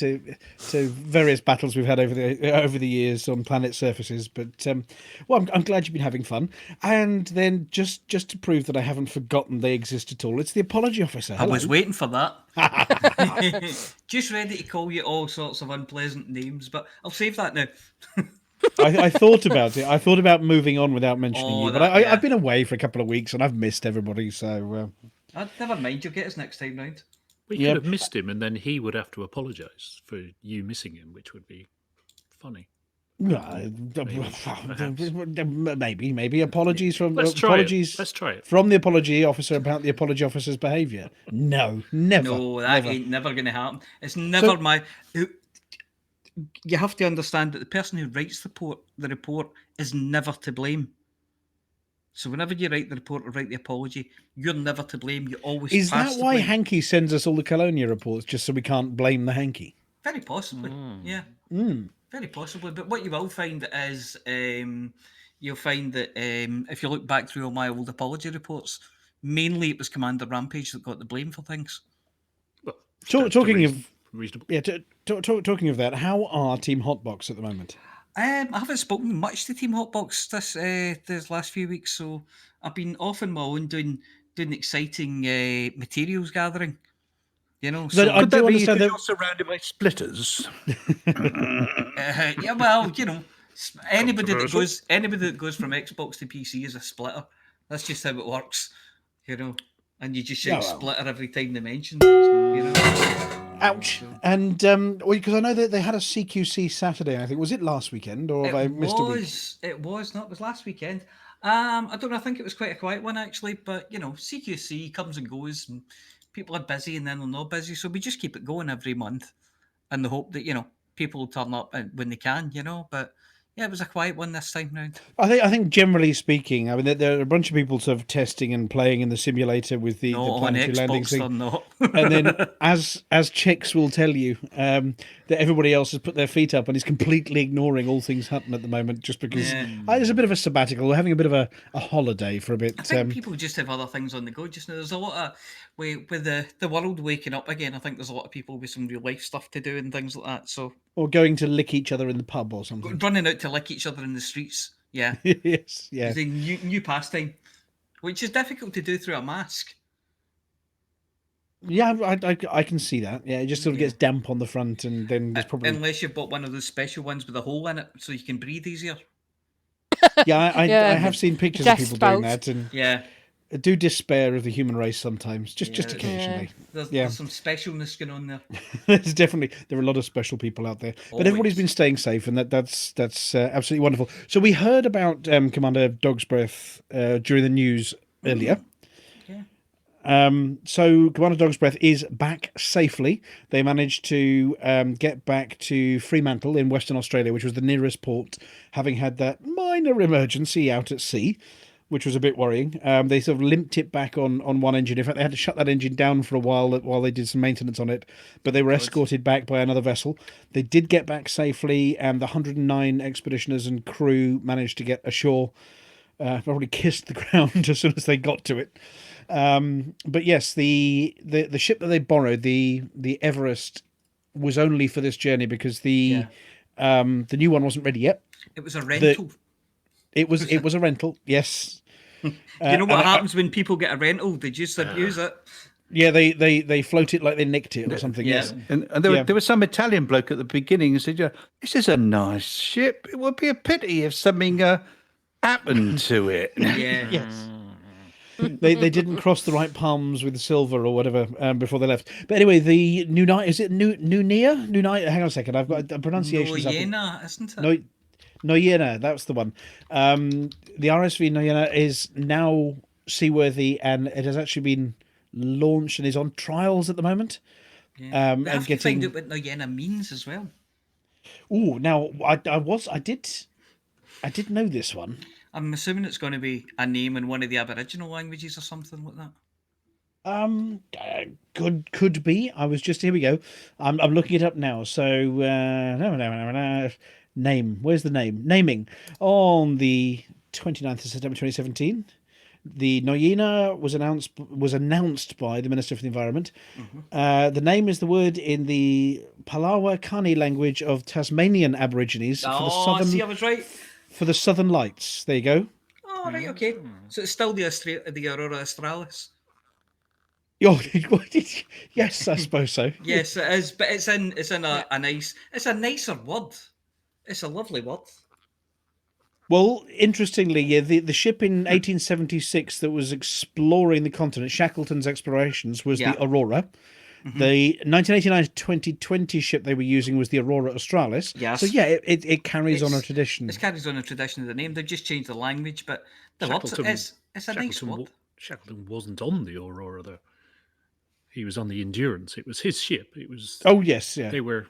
to various battles we've had over the years on planet surfaces. But well, I'm glad you've been having fun. And then just to prove that I haven't forgotten they exist at all, it's the apology officer. Hello. I was waiting for that. Just ready to call you all sorts of unpleasant names, but I'll save that now. I thought about it. I thought about moving on without mentioning you, but yeah. I've been away for a couple of weeks and I've missed everybody. So Never mind, you'll get us next time round. We could have missed him, and then he would have to apologise for you missing him, which would be funny. Maybe apologies from Let's try apologies. it. Let's try it. From the apology officer about the apology officer's behaviour. No, never. No, that ain't never going to happen. It's never my. You have to understand that the person who writes the report is never to blame. So whenever you write the report or write the apology, you're never to blame. You always Is pass that the why blame. Hanky sends us all the Colonia reports, just so we can't blame the Hanky? Very possibly, yeah. Very possibly. But what you will find is you'll find that if you look back through all my old apology reports, mainly it was Commander Rampage that got the blame for things. Well, Talking reasonable. of that, how are Team Hotbox at the moment? I haven't spoken much to Team Hotbox this last few weeks, so I've been off on my own doing exciting materials gathering. You know, 'Cause I so Could do that be understand because that. you're surrounded by splitters? yeah, well, anybody that Controversial. goes from Xbox to PC is a splitter. That's just how it works, and you just Yeah, shout well. splitter every time they mention it. Ouch. So And because I know that they had a CQC Saturday, I think. Was it last weekend or have I missed a week? it was last weekend. I don't know. I think it was quite a quiet one actually, but CQC comes and goes, and people are busy, and then they're not busy. So we just keep it going every month, in the hope that people will turn up when they can. But yeah, it was a quiet one this time round. I think generally speaking, I mean, there are a bunch of people sort of testing and playing in the simulator with the No, on planetary landing Xbox thing. they're not. And then, as Chix will tell you, that everybody else has put their feet up and is completely ignoring all things Hutton at the moment, just because Yeah. there's a bit of a sabbatical. We're having a bit of a holiday for a bit. I think people just have other things on the go just now. There's a lot of with the world waking up again. I think there's a lot of people with some real life stuff to do and things like that. So Or going to lick each other in the pub or something. running out to lick each other in the streets, yeah, Yes, yeah. is a new pastime, which is difficult to do through a mask. Yeah, I can see that. Yeah, it just sort of gets damp on the front, and then there's probably Unless you've bought one of those special ones with a hole in it, so you can breathe easier. yeah. I Yeah. have seen pictures of Death people doing spout. that, and Yeah, I do despair of the human race sometimes, just Yeah. occasionally. there's, Yeah. there's some specialness going on there. There are a lot of special people out there, but everybody's Always. been staying safe, and that's absolutely wonderful. So we heard about Commander Dog's Breath during the news earlier. Yeah. So Commander Dog's Breath is back safely. They managed to get back to Fremantle in Western Australia, which was the nearest port, having had that minor emergency out at sea, which was a bit worrying. They sort of limped it back on one engine. In fact, they had to shut that engine down for a while they did some maintenance on it, but they were escorted back by another vessel. They did get back safely, and the 109 expeditioners and crew managed to get ashore. Probably kissed the ground as soon as they got to it. But yes, the ship that they borrowed, the Everest, was only for this journey because the new one wasn't ready yet. It was a rental. It was a rental. Yes. You know what happens when people get a rental? They just abuse it. Yeah, they float it like they nicked it or something. Yeah. Yes. And there was some Italian bloke at the beginning who said, "Yeah, this is a nice ship. It would be a pity if something happened to it." Yeah. Yes. They didn't cross the right palms with silver or whatever before they left. But anyway, the Nunai, is it Nunia? Nunai? Hang on a second, I've got a pronunciation. Noyena, isn't it? No, Noyena, that's the one. The RSV Noyena is now seaworthy, and it has actually been launched and is on trials at the moment. Yeah. They And have to find getting. out what Noyena means as well. Oh, now I did know this one. I'm assuming it's going to be a name in one of the Aboriginal languages or something like that. Could be. I was just, here we go. I'm looking it up now. So no. Name. Where's the name? Naming on the 29th of September 2017. The Noyena was announced by the Minister for the Environment. The name is the word in the Palawa Kani language of Tasmanian Aborigines See, I was right. for the Southern Lights. There you go. Oh, right, okay. So it's still the Aurora Australis. Oh, yes, I suppose so. Yes, it is, but it's in a nice. It's a nicer word. It's a lovely word. Well, interestingly, yeah, the ship in 1876 that was exploring the continent, Shackleton's explorations, was Yeah. the Aurora. The 1989 2020 ship they were using was the Aurora Australis. Yes. So yeah, it carries on a tradition. It carries on a tradition of the name. They've just changed the language, but the word Shackleton- it's a nice Shackleton, word. Shackleton wasn't on the Aurora, though. He was on the Endurance. It was his ship. It was. Oh yes, yeah. They were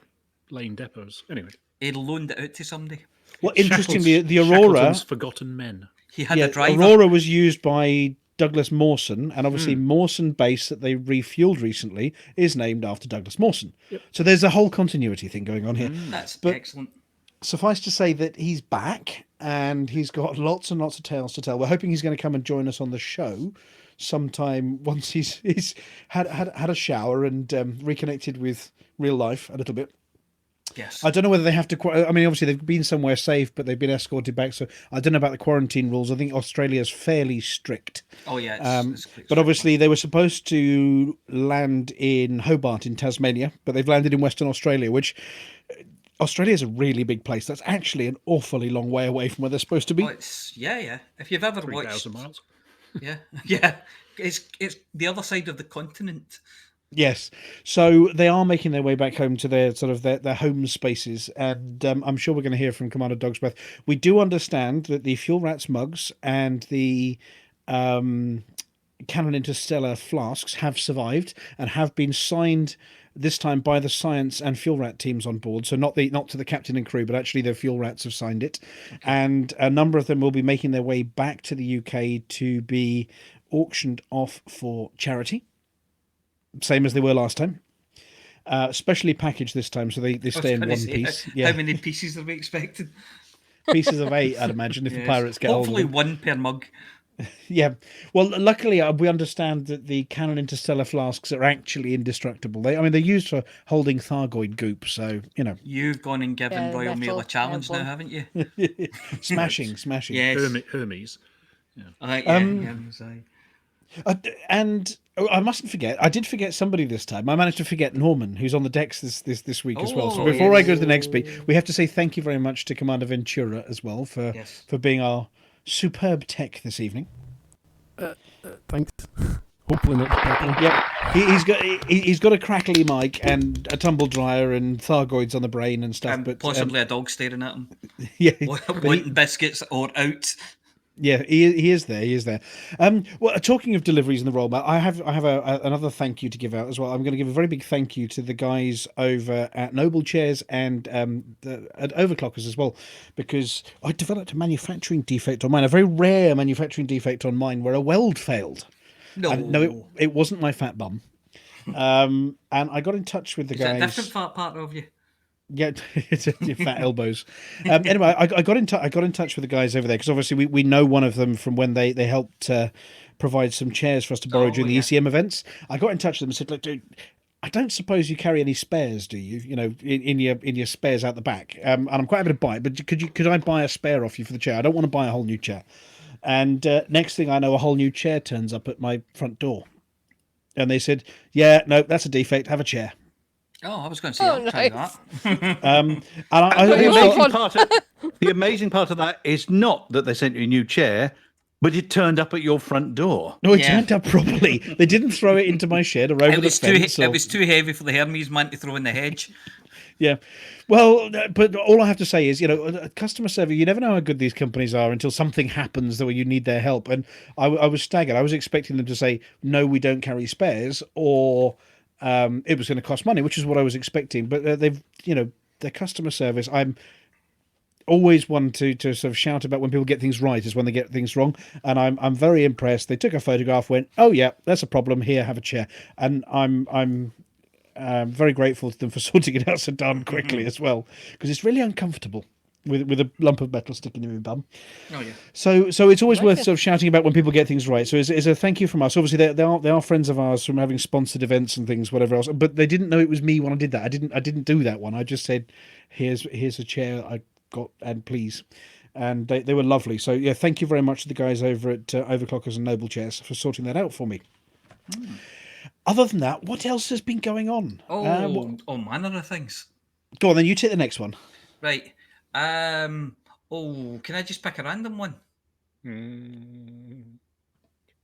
laying depots. Anyway. He loaned it out to somebody. Well, interestingly, the Aurora, Shackleton's Forgotten Men. He had a driver. Aurora was used by Douglas Mawson, and obviously Mawson Base that they refueled recently is named after Douglas Mawson. So there's a whole continuity thing going on here. That's But- excellent. Suffice to say that he's back and he's got lots and lots of tales to tell. We're hoping he's going to come and join us on the show sometime once he's had a shower and reconnected with real life a little bit. Yes. I don't know whether they have to. I mean, obviously they've been somewhere safe, but they've been escorted back. So I don't know about the quarantine rules. I think Australia's fairly strict. Oh yeah, it's quite But strict, obviously they were supposed to land in Hobart in Tasmania, but they've landed in Western Australia, which Australia is a really big place. That's actually an awfully long way away from where they're supposed to be. Oh, it's yeah. If you've ever watched, 3,000 miles. yeah, yeah, it's the other side of the continent. Yes, so they are making their way back home to their sort of their home spaces, and I'm sure we're going to hear from Commander Dogsbreath. We do understand that the Fuel Rats mugs and the Canon Interstellar flasks have survived and have been signed this time by the science and fuel rat teams on board. So not to the captain and crew, but actually the fuel rats have signed it, and a number of them will be making their way back to the UK to be auctioned off for charity. Same as they were last time. Specially packaged this time, so they stay in one piece. How many pieces are we expecting? Pieces of 8, I'd imagine, if the pirates get hold of Hopefully them. one per mug. Yeah. Well, luckily, we understand that the Canon Interstellar flasks are actually indestructible. They're used for holding Thargoid goop, so, you know. You've gone and given Yeah, Royal Mail a metal, challenge now, one. haven't you? Smashing. Yes. Hermes. And I mustn't forget, I did forget somebody this time. I managed to forget Norman, who's on the decks this week as well. So before I go to the next bit, we have to say thank you very much to Commander Ventura as well for being our superb tech this evening. Thanks. Hopefully not better. Yep, he's got a crackly mic and a tumble dryer and Thargoids on the brain and stuff, but possibly a dog staring at him. Yeah, wanting biscuits or out. Yeah, he is there. He is there. Well, talking of deliveries in the roll map, I have another thank you to give out as well. I'm going to give a very big thank you to the guys over at Noble Chairs and at Overclockers as well, because I developed a manufacturing defect on mine, a very rare manufacturing defect on mine, where a weld failed. No, it wasn't my fat bum. And I got in touch with the guys. Is a different part of you? Yeah, it's your fat elbows. Anyway, I got in touch with the guys over there because obviously we know one of them from when they helped provide some chairs for us to borrow during the ECM events. I got in touch with them and said, "Look, dude, I don't suppose you carry any spares, do you? You know, in your spares out the back. And I'm quite happy to buy it, but could I buy a spare off you for the chair? I don't want to buy a whole new chair." And next thing I know, a whole new chair turns up at my front door, and they said, "Yeah, no, that's a defect. Have a chair." Oh, I was going to say, I'll try that. And the amazing part of that is not that they sent you a new chair, but it turned up at your front door. No, it turned up properly. They didn't throw it into my shed or over the fence. It was too heavy for the Hermes man to throw in the hedge. Yeah. Well, but all I have to say is, you know, customer service, you never know how good these companies are until something happens where you need their help. And I was staggered. I was expecting them to say, "No, we don't carry spares," or it was going to cost money, which is what I was expecting. But they've, you know, their customer service, I'm always one to sort of shout about when people get things right is when they get things wrong. And I'm very impressed. They took a photograph, went, "Oh yeah, that's a problem. Here, have a chair." And I'm very grateful to them for sorting it out so darn quickly as well, because it's really uncomfortable with a lump of metal sticking in your bum. Oh yeah. So it's always worth sort of shouting about when people get things right. So it's a thank you from us. Obviously, they are friends of ours from having sponsored events and things, whatever else. But they didn't know it was me when I did that. I didn't do that one. I just said, "Here's a chair I got, and please." And they were lovely. So yeah, thank you very much to the guys over at Overclockers and Noble Chairs for sorting that out for me. Other than that, what else has been going on? All manner of things. Go on, then you take the next one. Right. Can I just pick a random one?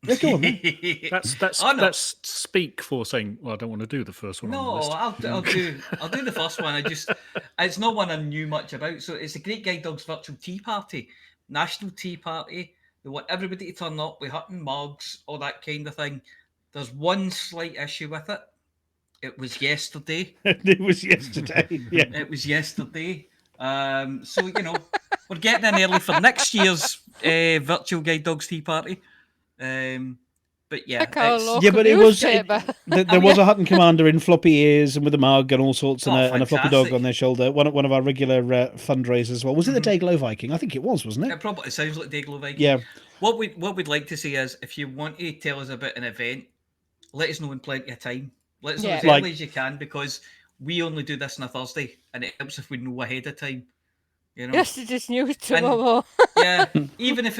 Yeah, go on then. That's speak for saying, "Well, I don't want to do the first one." No, on the list. I'll do the first one. It's not one I knew much about. So it's a Great Guide Dogs virtual tea party, national tea party. They want everybody to turn up with Hutton mugs, all that kind of thing. There's one slight issue with it. It was yesterday. It was yesterday. Yeah. It was yesterday. So you know, we're getting in early for next year's virtual Guide Dogs tea party. But yeah, but it was there was a Hutton commander in floppy ears and with a mug and all sorts, and a floppy dog on their shoulder. One of our regular fundraisers as well. Was it the Dayglow Viking? I think it was, wasn't it? It probably sounds like Dayglow Viking. Yeah. What we'd like to see is, if you want to tell us about an event, let us know in plenty of time. Let us know as early as you can, because we only do this on a Thursday, and it helps if we know ahead of time. You know. Yesterday's news tomorrow. Yeah, even if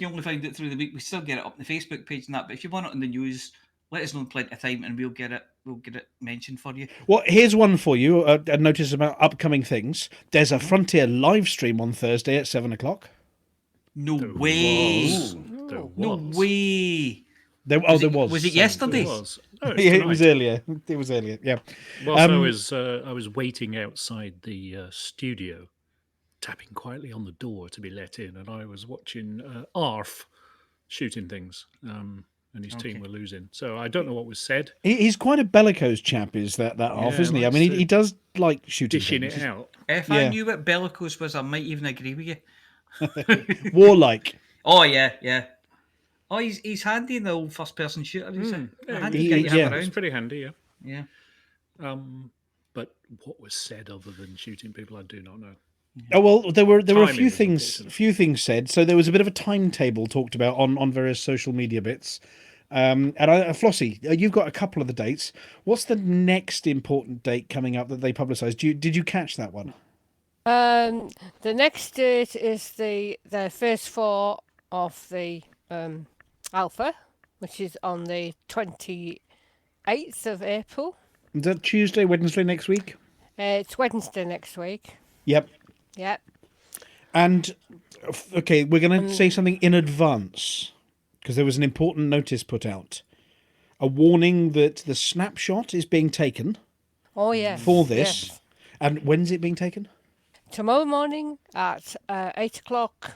you only find it through the week, we still get it up on the Facebook page and that. But if you want it on the news, let us know in plenty of time, and we'll get it mentioned for you. Well, here's one for you. A notice about upcoming things. There's a Frontier live stream on Thursday at 7:00. No way! There No was. way! There was. Was it So- yesterday? There was. No, it's Yeah, it tonight. was earlier. It was earlier. Yeah. Whilst I was waiting outside the studio, tapping quietly on the door to be let in, and I was watching Arf shooting things, and his team were losing. So I don't know what was said. He's quite a bellicose chap, is that off, Yeah, isn't he? I likes mean, to he does like shooting Dishing things. it out. If Yeah. I knew what bellicose was, I might even agree with you. Warlike. Oh yeah. Oh, he's handy in the old first-person shooter. He's a Yeah, handy guy to have yeah. It's around. pretty handy, yeah. Yeah. But what was said other than shooting people, I do not know. Oh well, there were a Timing few was things said. So there was a bit of a timetable talked about on various social media bits. And Flossie, you've got a couple of the dates. What's the next important date coming up that they publicised? Did you catch that one? The next date is the phase 4 of the alpha, which is on the 28th of April. Is that Tuesday, Wednesday next week? It's Wednesday next week. Yep. Yep. And okay, we're going to say something in advance because there was an important notice put out, a warning that the snapshot is being taken Oh yes. for this. yes. And when's it being taken? Tomorrow morning at 8 o'clock.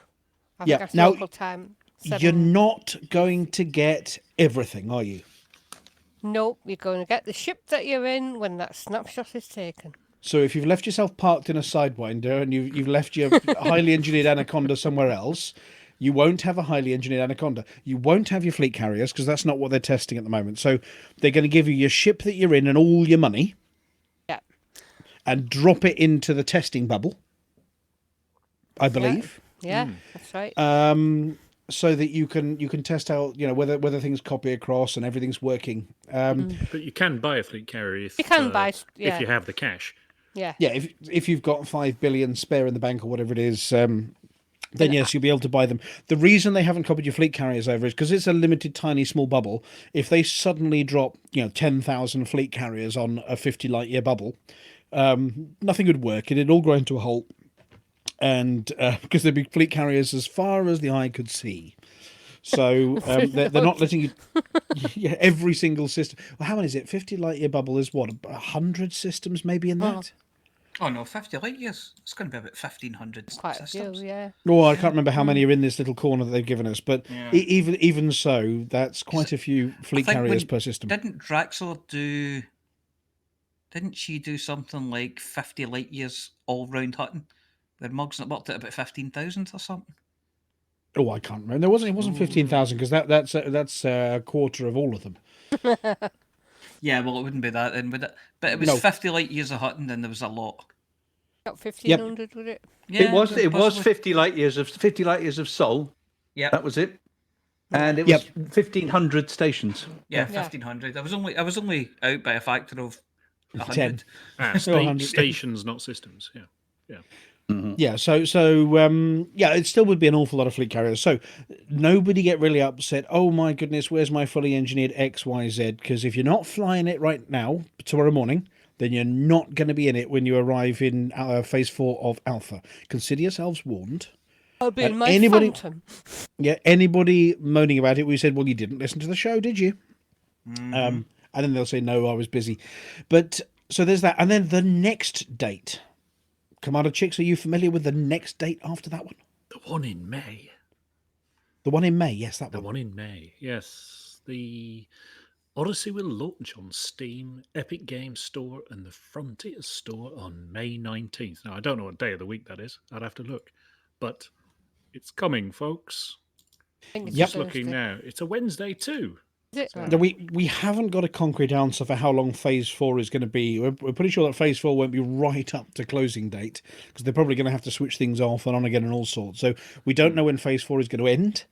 I Yeah, think that's now, local time. You're 7. not going to get everything, are you? Nope, you're going to get the ship that you're in when that snapshot is taken. So if you've left yourself parked in a Sidewinder and you've left your highly engineered Anaconda somewhere else, you won't have a highly engineered Anaconda. You won't have your fleet carriers because that's not what they're testing at the moment. So they're going to give you your ship that you're in and all your money Yeah. and drop it into the testing bubble, I believe. Yeah, that's right. So that you can test out, whether things copy across and everything's working. But you can buy a fleet carrier if You can buy, if yeah. you have the cash. yeah. Yeah, if you've got 5 billion spare in the bank or whatever it is, then yes, you'll be able to buy them. The reason they haven't copied your fleet carriers over is because it's a limited, tiny, small bubble. If they suddenly drop, 10,000 fleet carriers on a 50 light year bubble, nothing would work. It'd all grind to a halt. And because there'd be fleet carriers as far as the eye could see. So they're not letting you every single system. Well, how many is it? 50 light year bubble is what, 100 systems maybe in that? Oh no, 50 light years. It's going to be about 1,500 Quite a systems. few, yeah. Oh, I can't remember how many are in this little corner that they've given us, but Yeah. even so, that's quite a few fleet think carriers when- per system. Didn't Draxler do? Didn't she do something like 50 light years all round Hutton? Where Mugs worked at about 15,000 or something. Oh, I can't remember. It wasn't 15,000 because that's a quarter of all of them. Yeah, well, it wouldn't be that then, would it? But it was No. 50 light years of Hutton, and there was a lot. Got 1,500, would it? Yeah, it was possibly. 50 light years of Sol. Yeah, That was it. And it Yep. was 1,500 stations. yeah, Yeah. 1,500. I was only out by a factor of 100. 10. Ah, 100. stations, not systems. Yeah. Yeah, so it still would be an awful lot of fleet carriers. So nobody get really upset. Oh my goodness, where's my fully engineered XYZ? Because if you're not flying it right now, tomorrow morning, then you're not going to be in it when you arrive in phase 4 of Alpha. Consider yourselves warned. I'll be in my anybody- Phantom. Yeah, anybody moaning about it, we said, well, you didn't listen to the show, did you? And then they'll say, no, I was busy. But so there's that. And then the next date. Commander Chix, are you familiar with the next date after that one? The one in May. The one in May, yes, that The one. one in May. Yes. The Odyssey will launch on Steam, Epic Games Store, and the Frontier Store on May 19th. Now, I don't know what day of the week that is. I'd have to look. But it's coming, folks. I think it's Yep. Just looking Thursday. now. It's a Wednesday too. Is it? So- Now, we haven't got a concrete answer for how long Phase 4 is going to be. We're pretty sure that Phase 4 won't be right up to closing date because they're probably going to have to switch things off and on again and all sorts. So we don't know when Phase 4 is going to end.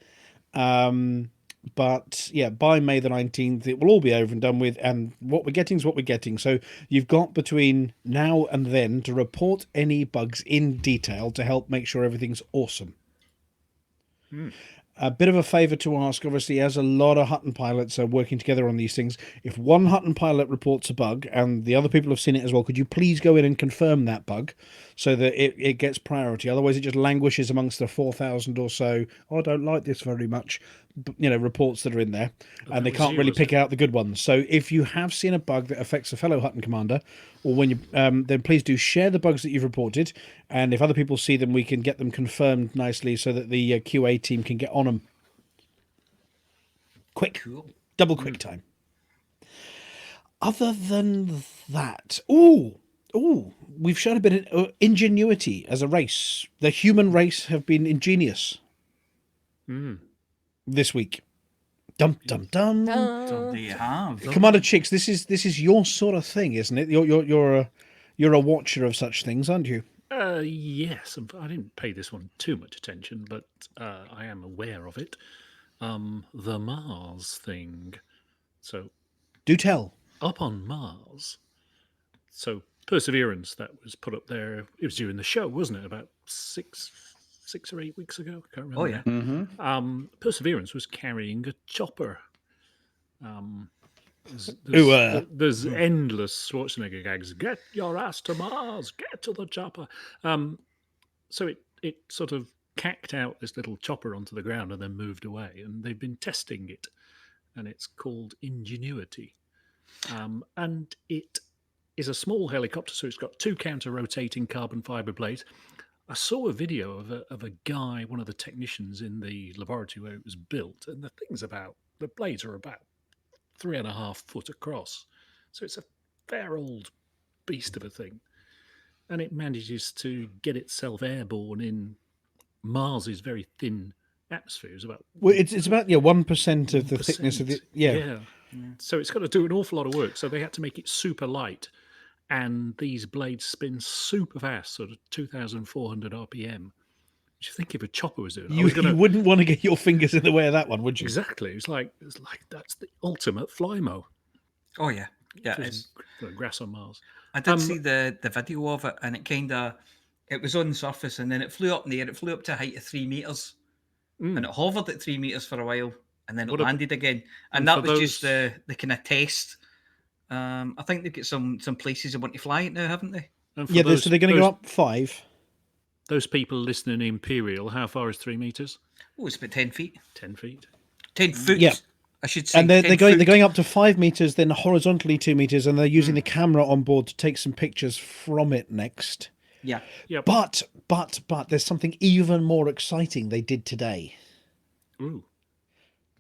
But yeah, by May the 19th, it will all be over and done with. And what we're getting is what we're getting. So you've got between now and then to report any bugs in detail to help make sure everything's awesome. A bit of a favour to ask, obviously, as a lot of Hutton pilots are working together on these things, if one Hutton pilot reports a bug and the other people have seen it as well, could you please go in and confirm that bug so that it gets priority? Otherwise, it just languishes amongst the 4,000 or so, I don't like this very much, reports that are in there, and they can't really pick out the good ones. So if you have seen a bug that affects a fellow Hutton commander, or when you then please do share the bugs that you've reported, and if other people see them, we can get them confirmed nicely so that the QA team can get on them. Quick, double quick time. Other than that, we've shown a bit of ingenuity as a race. The human race have been ingenious this week. Dum dum dum. So they have. Commander Chix, this is your sort of thing, isn't it? You're a watcher of such things, aren't you? Yes, I didn't pay this one too much attention, but I am aware of it. The Mars thing. So, do tell. Up on Mars. So, Perseverance, that was put up there. It was during the show, wasn't it? About six or 8 weeks ago. I can't remember. Oh yeah. Mm-hmm. Perseverance was carrying a chopper. There's endless Schwarzenegger gags. Get your ass to Mars. Get to the chopper. So it sort of cacked out this little chopper onto the ground and then moved away. And they've been testing it, and it's called Ingenuity. And it is a small helicopter, so it's got 2 counter-rotating carbon fiber blades. I saw a video of a guy, one of the technicians in the laboratory where it was built, and the blades are about 3.5 foot across. So it's a fair old beast of a thing. And it manages to get itself airborne in Mars's very thin atmosphere. It's about 1% of the thickness of it. Yeah. So it's got to do an awful lot of work. So they had to make it super light. And these blades spin super fast, sort of 2,400 RPM. Which you think if a chopper was doing, you wouldn't want to get your fingers in the way of that one, would you? Exactly. It's like that's the ultimate flymo. Oh yeah, yeah. It's grass on Mars. I did see the video of it, and it was on the surface, and then it flew up in the air. It flew up to a height of 3 meters, and it hovered at 3 meters for a while, and then it landed again. And that was just the kind of test. I think they've got some places they want to fly it now, haven't they? Yeah, so they're going to go up 5. Those people listening in Imperial, how far is 3 meters? Oh, it's about 10 feet. 10 feet. 10 foot. Yeah. I should say. And they're going up to 5 meters, then horizontally 2 meters, and they're using the camera on board to take some pictures from it next. Yeah. Yep. But there's something even more exciting they did today. Ooh.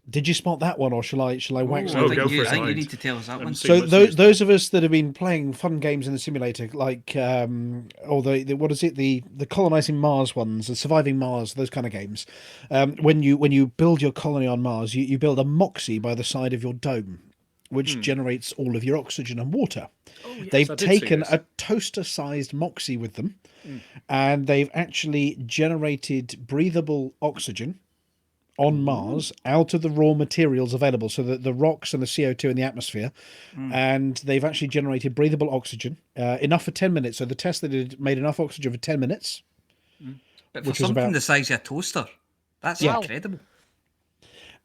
Did you spot that one, or shall I wax I on? think you need to tell us that one. So those of us that have been playing fun games in the simulator, like what is it, the colonizing Mars ones, the surviving Mars, those kind of games, when you build your colony on Mars, you build a moxie by the side of your dome, which generates all of your oxygen and water. Oh, yes, they've taken a toaster-sized moxie with them, and they've actually generated breathable oxygen on Mars out of the raw materials available, so that the rocks and the CO2 in the atmosphere, and they've actually generated breathable oxygen, enough for 10 minutes. So the test they did made enough oxygen for 10 minutes. But for something the size of a toaster, that's incredible.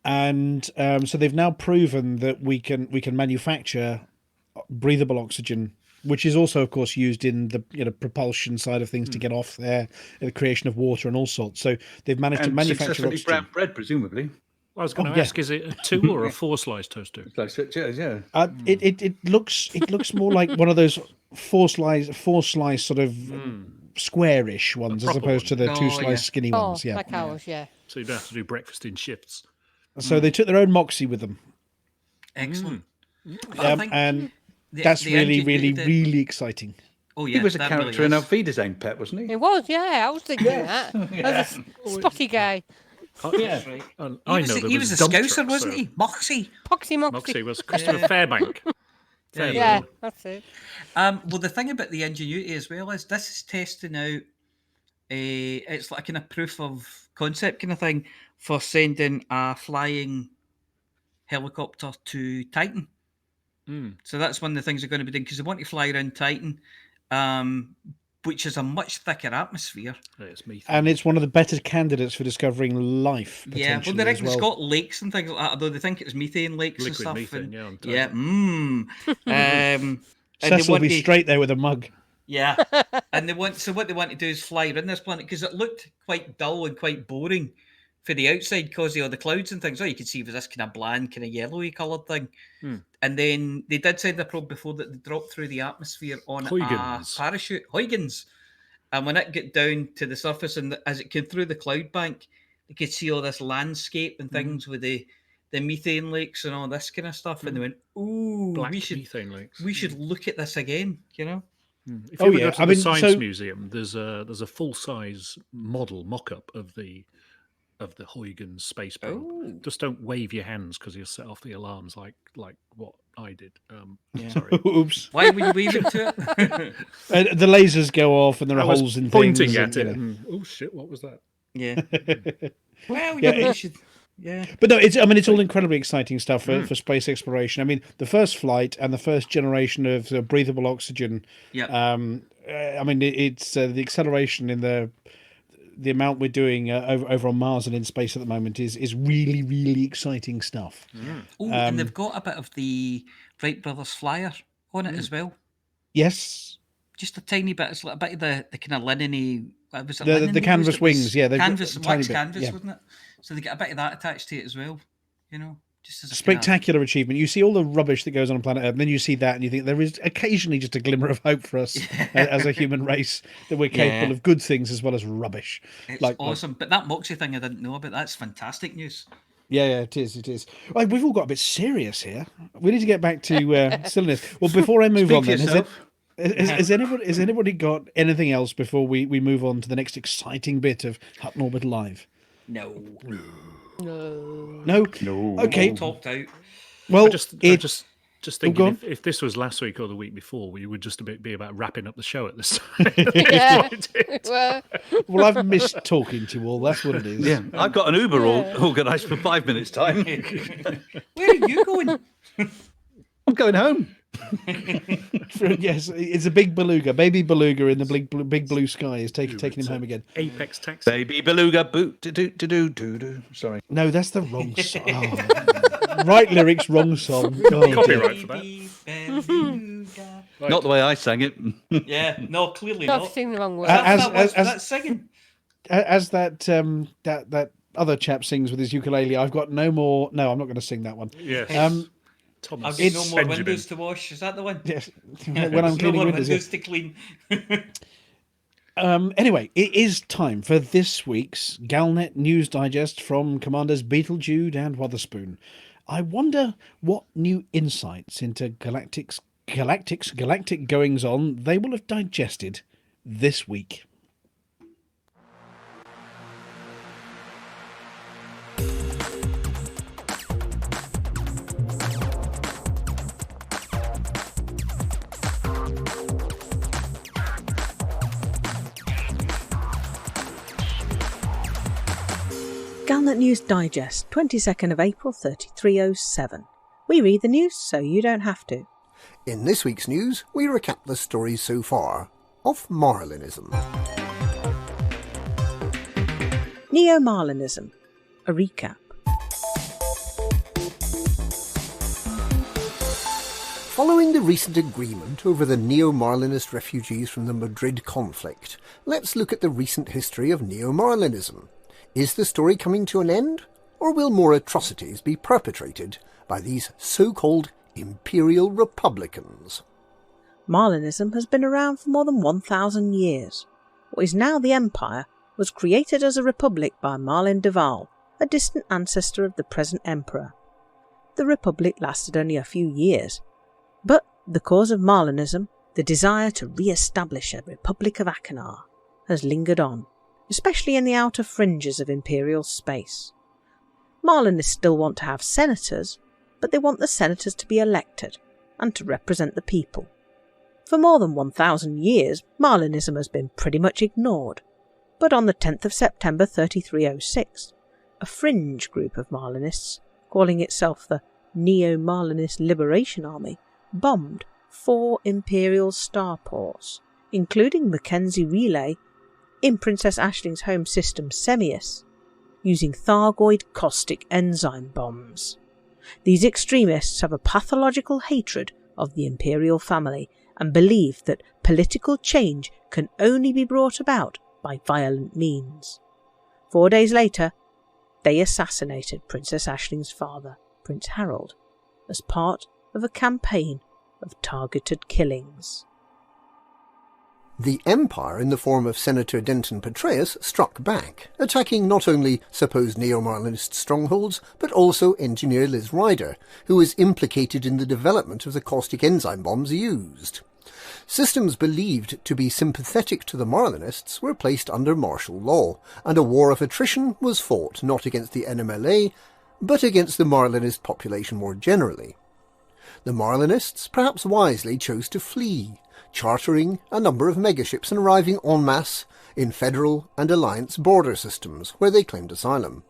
And so they've now proven that we can manufacture breathable oxygen, which is also, of course, used in the propulsion side of things to get off there, the creation of water and all sorts. So they've managed to manufacture successfully oxygen. brown bread, presumably. I was going to ask, is it a 2 or a 4 slice toaster? Yeah. It looks more like one of those four slice sort of squarish ones, as opposed to the 2 slice skinny ones. Yeah, like ours. Yeah. So you don't have to do breakfast in shifts. So they took their own moxie with them. Excellent. And that's really exciting. Oh yeah, he was a character in our Wiedersehen Pet, wasn't he? It was, yeah. I was thinking that. As a spotty guy. That's right. He was a Scouser, wasn't he? Moxie. Moxie. Was Christopher Fairbank. Yeah, that's it. Well, the thing about the Ingenuity as well is this is testing out it's like a kind of proof of concept kind of thing for sending a flying helicopter to Titan. So that's one of the things they're going to be doing, because they want to fly around Titan, which is a much thicker atmosphere. It's methane. And it's one of the better candidates for discovering life, Yeah, well, potentially, they as reckon well. it's got lakes and things like that, although they think it's methane lakes Liquid and stuff. methane, and, yeah. and Cecil will be straight there with a mug. Yeah, and what they want to do is fly around this planet, because it looked quite dull and quite boring for the outside because of all the clouds and things. All you could see was this kind of bland, kind of yellowy coloured thing. And then they did send a probe before that they dropped through the atmosphere on Huygens. a parachute, Huygens. And when it got down to the surface, and as it came through the cloud bank, they could see all this landscape and things with the methane lakes and all this kind of stuff. And they went, "Ooh, Black we should methane lakes. we should look at this again." You know. If you ever go to the Science Museum, there's a full size model mock-up of the Huygens space probe. Oh. Just don't wave your hands because you'll set off the alarms like what I did. Yeah. Sorry. Oops. Why were you waving to it? The lasers go off and there are I was holes in pointing things. at it. Oh shit! What was that? Yeah. Well, Yeah, you should. Yeah. But no, it's all incredibly exciting stuff for space exploration. I mean, the first flight and the first generation of breathable oxygen. Yeah. I mean, it's the acceleration in the amount we're doing over on Mars and in space at the moment is really, really exciting stuff. Oh, and they've got a bit of the Wright Brothers flyer on it as well. Yes. Just a tiny bit. It's like a bit of the kind of linen-y. Was it The linen they canvas used? It was wings, yeah, they've got canvas, a tiny wax bit, canvas, yeah. wasn't it? So they get a bit of that attached to it as well. You know, just as a Spectacular achievement. You see all the rubbish that goes on planet Earth, and then you see that, and you think there is occasionally just a glimmer of hope for us as a human race, that we're capable of good things as well as rubbish. It's awesome. But that Moxie thing I didn't know about. That's fantastic news. Yeah, it is. It is. Right, we've all got a bit serious here. We need to get back to silliness. Well, before I move Speak on, for then, yourself. has anybody got anything else before we move on to the next exciting bit of Hutton Orbital Live? No. No. Okay. Talked out. Well, I just go thinking on. if this was last week or the week before, we would just be about wrapping up the show at this time. Yeah. well, I've missed talking to you all. That's what it is. Yeah, I've got an Uber organised for 5 minutes' time. Where are you going? I'm going home. Yes, it's a big beluga, baby beluga in the big blue sky is taking him home again. Apex taxi. Baby beluga boot do. Sorry. No, that's the wrong song. Oh. Right lyrics, wrong song. Oh, Copyright for that. Beluga. Not the way I sang it. Yeah, no, clearly I've not. seen the wrong word. That's singing. As that other chap sings with his ukulele, I've got no more. No, I'm not going to sing that one. Yes. I've Thomas. got no more Benjamin. windows to wash. Is that the one? Yes, when I'm No cleaning more windows. windows to clean. Anyway, it is time for this week's Galnet News Digest from Commanders Beetlejude and Wotherspoon. I wonder what new insights into galactic goings-on they will have digested this week. Galnet News Digest, 22nd of April 3307. We read the news so you don't have to. In this week's news, we recap the stories so far of Marlinism. Neo-Marlinism. A recap. Following the recent agreement over the Neo-Marlinist refugees from the Madrid conflict, let's look at the recent history of Neo-Marlinism. Is the story coming to an end, or will more atrocities be perpetrated by these so-called Imperial Republicans? Marlinism has been around for more than 1,000 years. What is now the Empire was created as a republic by Marlin de Val, a distant ancestor of the present Emperor. The republic lasted only a few years, but the cause of Marlinism, the desire to re-establish a Republic of Achenar, has lingered on, especially in the outer fringes of imperial space. Marlinists still want to have senators, but they want the senators to be elected and to represent the people. For more than 1,000 years, Marlinism has been pretty much ignored, but on the 10th of September 3306, a fringe group of Marlinists, calling itself the Neo-Marlinist Liberation Army bombed 4 Imperial starports, including Mackenzie Relay in Princess Aisling's home system Semius, using Thargoid caustic enzyme bombs. These extremists have a pathological hatred of the Imperial family and believe that political change can only be brought about by violent means. 4 days later, they assassinated Princess Aisling's father, Prince Harold, as part of a campaign of targeted killings. The Empire, in the form of Senator Denton Petraeus, struck back, attacking not only supposed neo-Marlinist strongholds, but also engineer Liz Ryder, who was implicated in the development of the caustic enzyme bombs used. Systems believed to be sympathetic to the Marlinists were placed under martial law, and a war of attrition was fought not against the NMLA, but against the Marlinist population more generally. The Marlinists, perhaps wisely, chose to flee, chartering a number of megaships and arriving en masse in Federal and Alliance border systems, where they claimed asylum.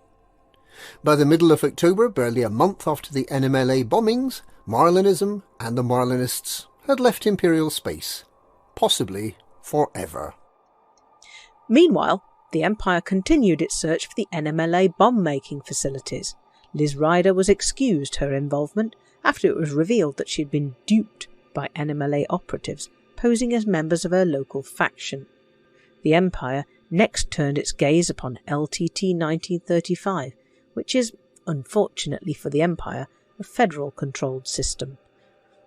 By the middle of October, barely a month after the NMLA bombings, Marlinism and the Marlinists had left Imperial space, possibly forever. Meanwhile, the Empire continued its search for the NMLA bomb-making facilities. Liz Ryder was excused her involvement after it was revealed that she had been duped by NMLA operatives posing as members of her local faction. The Empire next turned its gaze upon LTT 1935, which is, unfortunately for the Empire, a federal-controlled system.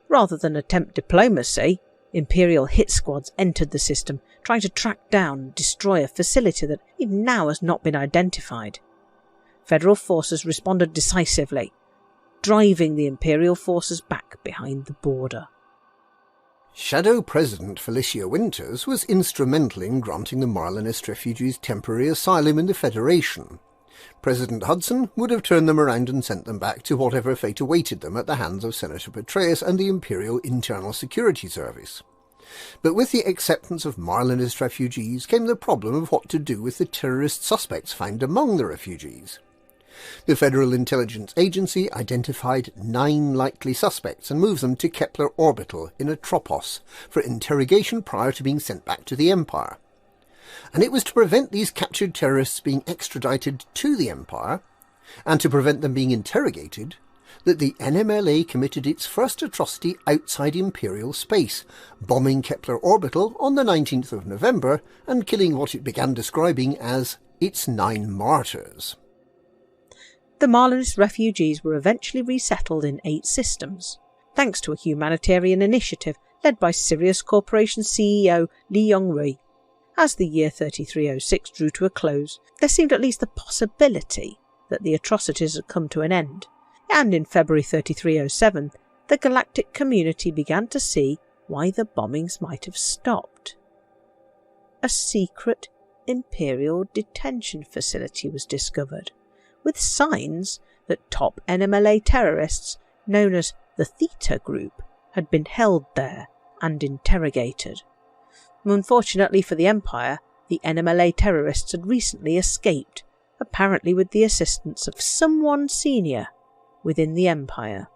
Rather than attempt diplomacy, Imperial hit squads entered the system, trying to track down and destroy a facility that even now has not been identified. Federal forces responded decisively, driving the Imperial forces back behind the border. Shadow President Felicia Winters was instrumental in granting the Marlinist refugees temporary asylum in the Federation. President Hudson would have turned them around and sent them back to whatever fate awaited them at the hands of Senator Petraeus and the Imperial Internal Security Service. But with the acceptance of Marlinist refugees came the problem of what to do with the terrorist suspects found among the refugees. The Federal Intelligence Agency identified 9 likely suspects and moved them to Kepler Orbital in Atropos for interrogation prior to being sent back to the Empire. And it was to prevent these captured terrorists being extradited to the Empire, and to prevent them being interrogated, that the NMLA committed its first atrocity outside Imperial space, bombing Kepler Orbital on the 19th of November and killing what it began describing as its 9 martyrs. The Marlinist refugees were eventually resettled in 8 systems, thanks to a humanitarian initiative led by Sirius Corporation CEO Lee Young-Rui. As the year 3306 drew to a close, there seemed at least the possibility that the atrocities had come to an end, and in February 3307 the galactic community began to see why the bombings might have stopped. A secret Imperial detention facility was discovered, with signs that top NMLA terrorists, known as the Theta Group, had been held there and interrogated. Unfortunately for the Empire, the NMLA terrorists had recently escaped, apparently with the assistance of someone senior within the Empire.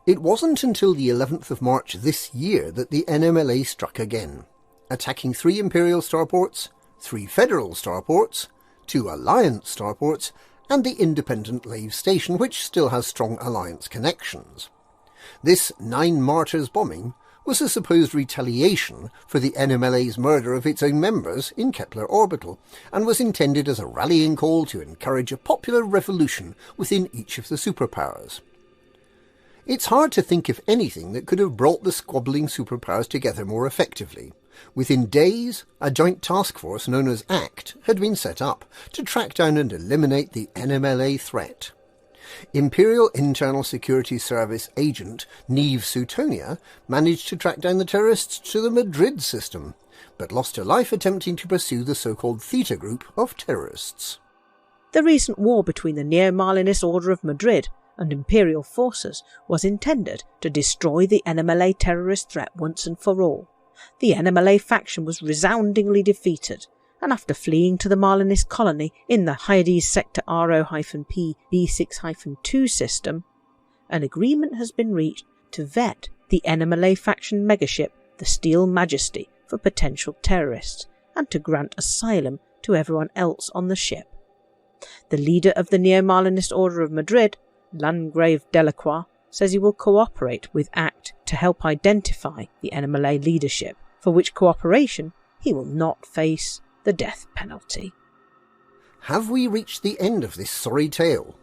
It wasn't until the 11th of March this year that the NMLA struck again, attacking 3 Imperial starports, 3 Federal starports, 2 Alliance starports, and the independent Lave Station, which still has strong Alliance connections. This 9 Martyrs bombing was a supposed retaliation for the NMLA's murder of its own members in Kepler Orbital, and was intended as a rallying call to encourage a popular revolution within each of the superpowers. It's hard to think of anything that could have brought the squabbling superpowers together more effectively. Within days, a joint task force known as ACT had been set up to track down and eliminate the NMLA threat. Imperial Internal Security Service agent Neve Suetonia managed to track down the terrorists to the Madrid system, but lost her life attempting to pursue the so-called Theta Group of terrorists. The recent war between the Neo-Marlinist Order of Madrid and Imperial forces was intended to destroy the NMLA terrorist threat once and for all. The NMLA faction was resoundingly defeated, and after fleeing to the Marlinist colony in the Hyades Sector RO-P B6-2 system, an agreement has been reached to vet the Aemilia faction megaship, the Steel Majesty, for potential terrorists, and to grant asylum to everyone else on the ship. The leader of the Neo-Marlinist Order of Madrid, Landgrave Delacroix, says he will cooperate with ACT to help identify the Aemilia leadership, for which cooperation he will not face the death penalty. Have we reached the end of this sorry tale?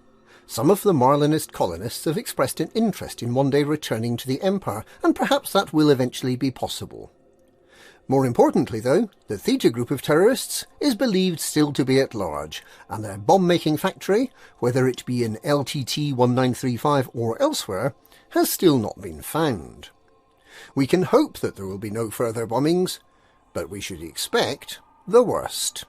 Some of the Marlinist colonists have expressed an interest in one day returning to the Empire, and perhaps that will eventually be possible. More importantly, though, the Theta group of terrorists is believed still to be at large, and their bomb-making factory, whether it be in LTT-1935 or elsewhere, has still not been found. We can hope that there will be no further bombings, but we should expect the worst.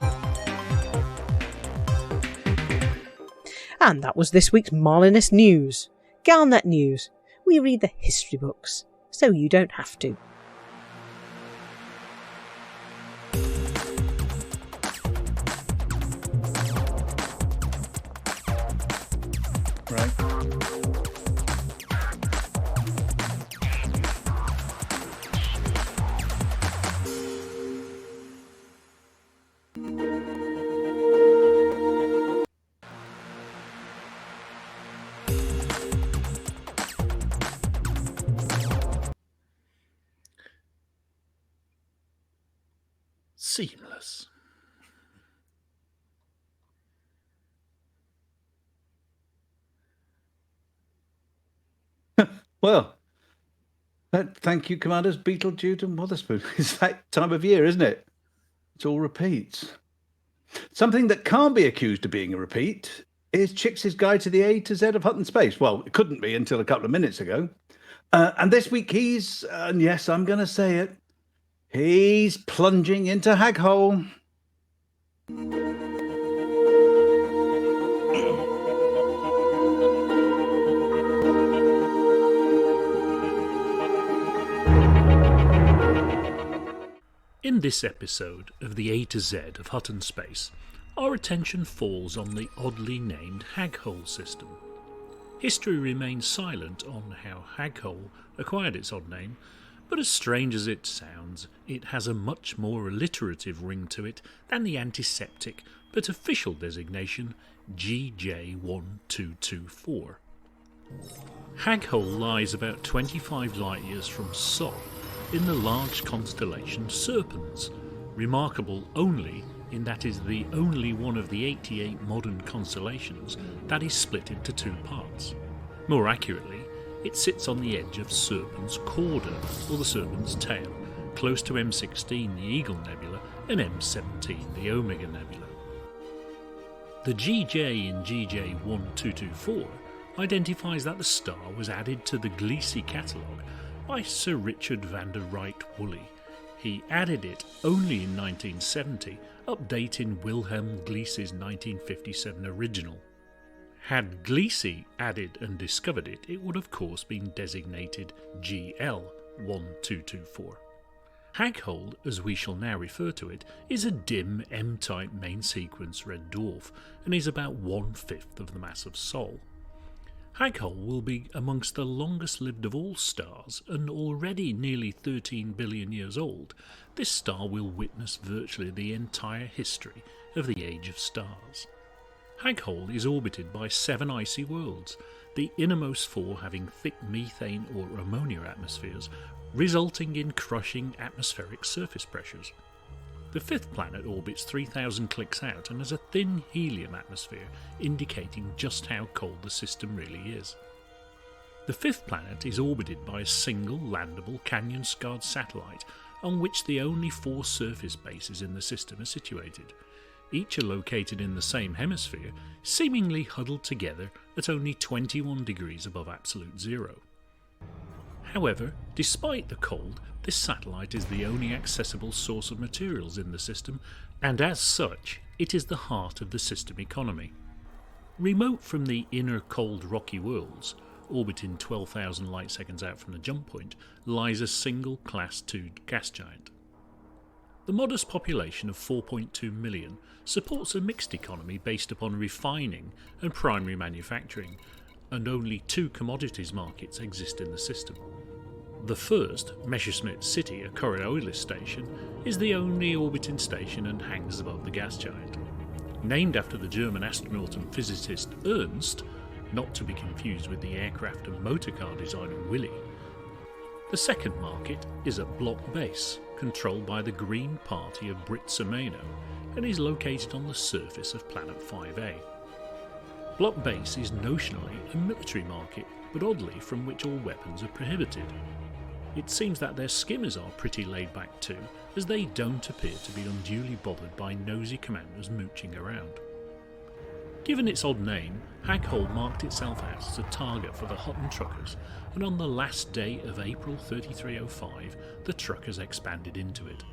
And that was this week's Marlinist News. Galnet News. We read the history books, so you don't have to. Right. Seamless. Well, thank you, Commanders Beetlejuice and Wotherspoon. It's that time of year, isn't it? It's all repeats. Something that can't be accused of being a repeat is Chix's Guide to the A to Z of Hutton Space. Well, it couldn't be until a couple of minutes ago. And this week he's, and yes, I'm going to say it, he's plunging into Haghole. In this episode of the A to Z of Hutton Space, our attention falls on the oddly named Haghole system. History remains silent on how Haghole acquired its odd name, but as strange as it sounds, it has a much more alliterative ring to it than the antiseptic but official designation GJ1224. Haghole lies about 25 light-years from Sol, in the large constellation Serpens, remarkable only in that it is the only one of the 88 modern constellations that is split into two parts. More accurately, it sits on the edge of Serpens Cauda, or the Serpent's Tail, close to M16, the Eagle Nebula, and M17, the Omega Nebula. The GJ in GJ1224 identifies that the star was added to the Gliese catalogue by Sir Richard van der Wright Woolley. He added it only in 1970, updating Wilhelm Gliese's 1957 original. Had Gliese added and discovered it, it would of course been designated GL1224. Haghole, as we shall now refer to it, is a dim M-type main sequence red dwarf and is about 1/5 of the mass of Sol. Haghole will be amongst the longest lived of all stars, and already nearly 13 billion years old, this star will witness virtually the entire history of the Age of Stars. Haghole is orbited by 7 icy worlds, the innermost 4 having thick methane or ammonia atmospheres, resulting in crushing atmospheric surface pressures. The 5th planet orbits 3,000 clicks out and has a thin helium atmosphere, indicating just how cold the system really is. The 5th planet is orbited by a single landable canyon-scarred satellite, on which the only 4 surface bases in the system are situated. Each are located in the same hemisphere, seemingly huddled together at only 21 degrees above absolute zero. However, despite the cold, this satellite is the only accessible source of materials in the system, and as such, it is the heart of the system economy. Remote from the inner cold rocky worlds, orbiting 12,000 light-seconds out from the jump point, lies a single Class II gas giant. The modest population of 4.2 million supports a mixed economy based upon refining and primary manufacturing, and only 2 commodities markets exist in the system. The first, Messerschmitt City, a Coriolis station, is the only orbiting station and hangs above the gas giant. Named after the German astronaut and physicist Ernst, not to be confused with the aircraft and motorcar designer Willy. The second market is at Block Base, controlled by the Green Party of Britsameno, and is located on the surface of Planet 5A. Block Base is notionally a military market, but oddly from which all weapons are prohibited. It seems that their skimmers are pretty laid back too, as they don't appear to be unduly bothered by nosy commanders mooching around. Given its odd name, Haghole marked itself out as a target for the Hutton truckers, and on the last day of April 3305, the truckers expanded into it.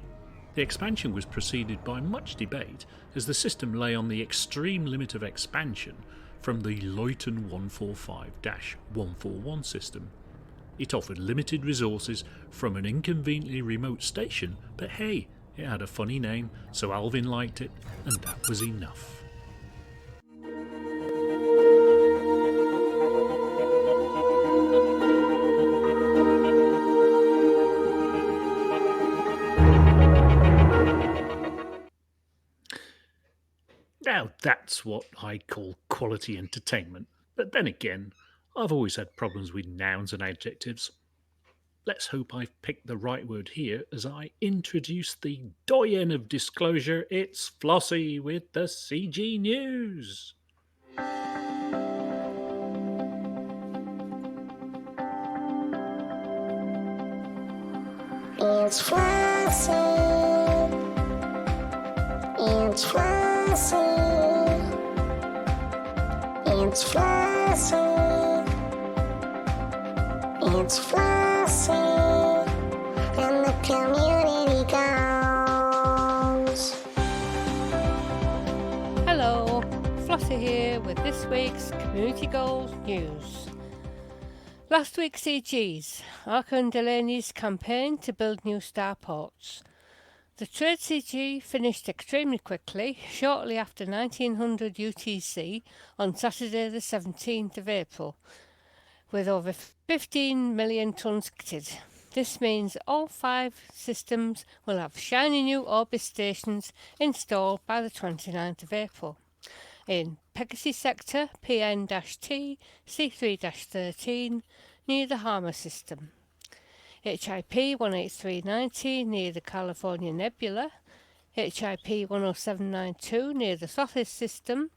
The expansion was preceded by much debate, as the system lay on the extreme limit of expansion from the Leuten 145-141 system. It offered limited resources from an inconveniently remote station, but hey, it had a funny name, so Alvin liked it, and that was enough. Now that's what I call quality entertainment, but then again, I've always had problems with nouns and adjectives. Let's hope I've picked the right word here as I introduce the doyen of disclosure. It's Flossie with the CG News. It's Flossie. It's Flossie. It's Flossie. It's Flossie. And the community goes. Hello, Flossie here with this week's Community Goals News. Last week's CGs, Archer and Delaney's campaign to build new starports. The trade CG finished extremely quickly, shortly after 1900 UTC on Saturday the 17th of April, with over 15 million tonnes kitted. This means all 5 systems will have shiny new orbit stations installed by the 29th of April. In Pegasus Sector PN-T C3-13 near the Harmer system. HIP 18390 near the California Nebula, HIP 10792 near the Sothis system,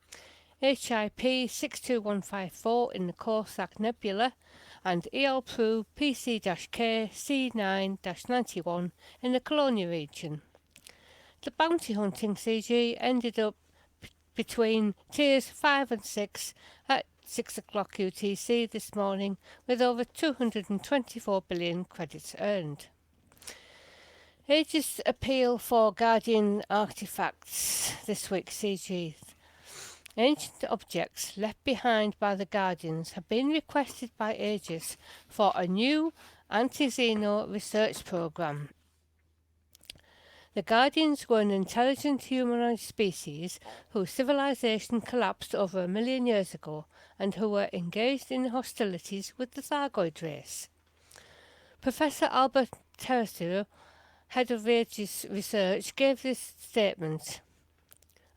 HIP 62154 in the Corsac Nebula, and ELPRU PC-K C9-91 in the Colonia region. The bounty hunting CG ended up between tiers 5 and 6 at 6 o'clock UTC this morning, with over 224 billion credits earned. Aegis appeal for Guardian artifacts this week's CG. Ancient objects left behind by the Guardians have been requested by Aegis for a new anti-Xeno research program. The Guardians were an intelligent humanoid species whose civilization collapsed over 1 million years ago and who were engaged in hostilities with the Thargoid race. Professor Albert Teresier, head of Aegis Research, gave this statement.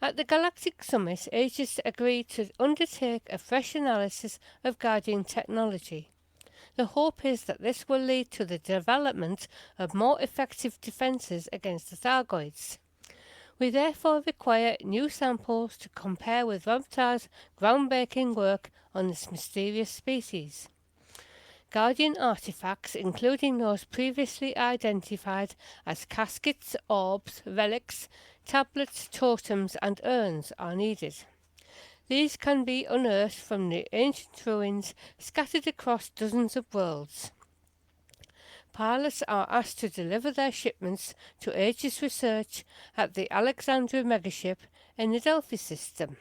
At the Galactic Summit, Aegis agreed to undertake a fresh analysis of Guardian technology. The hope is that this will lead to the development of more effective defences against the Thargoids. We therefore require new samples to compare with Ramtar's groundbreaking work on this mysterious species. Guardian artifacts, including those previously identified as caskets, orbs, relics, tablets, totems and urns, are needed. These can be unearthed from the ancient ruins scattered across dozens of worlds. Pilots are asked to deliver their shipments to Aegis Research at the Alexandria megaship in the Delphi system.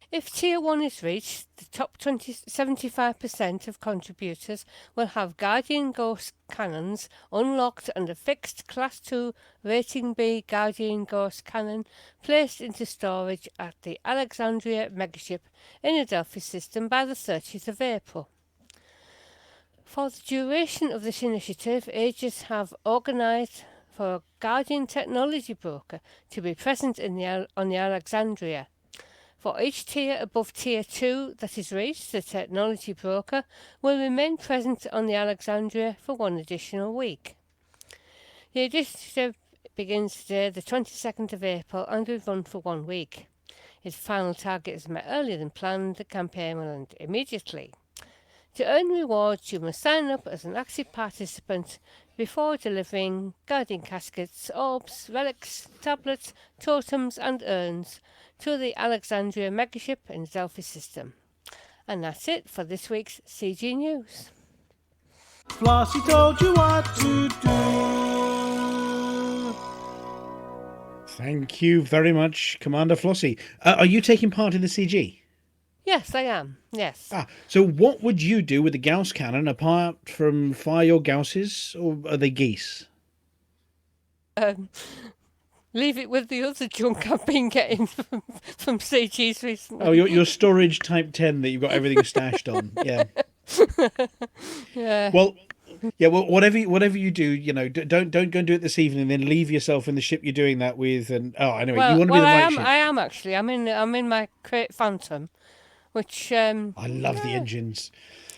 If Tier 1 is reached, the top 75% of contributors will have Guardian Ghost cannons unlocked and a fixed Class 2 Rating B Guardian Ghost cannon placed into storage at the Alexandria megaship in the Delphi system by the 30th of April. For the duration of this initiative, Aegis have organised for a Guardian technology broker to be present on the Alexandria. For each tier above Tier 2 that is reached, the technology broker will remain present on the Alexandria for one additional week. The initiative begins today, the 22nd of April, and will run for 1 week. If the final target is met earlier than planned, the campaign will end immediately. To earn rewards, you must sign up as an active participant before delivering Guardian caskets, orbs, relics, tablets, totems and urns to the Alexandria megaship in the Delphi system. And that's it for this week's CG News. Flossie told you what to do. Thank you very much, Commander Flossie. Are you taking part in the CG? Yes, I am. Yes. So what would you do with the Gauss cannon apart from fire your Gausses, or are they geese? Leave it with the other junk I've been getting from CGs recently. Oh, your storage Type 10 that you've got everything stashed on. Yeah. Yeah. Well, whatever you do, don't go and do it this evening. Then leave yourself in the ship you're doing that with. And anyway, you want to be the right ship. I am actually. I'm in my crate Phantom, which I love the engines.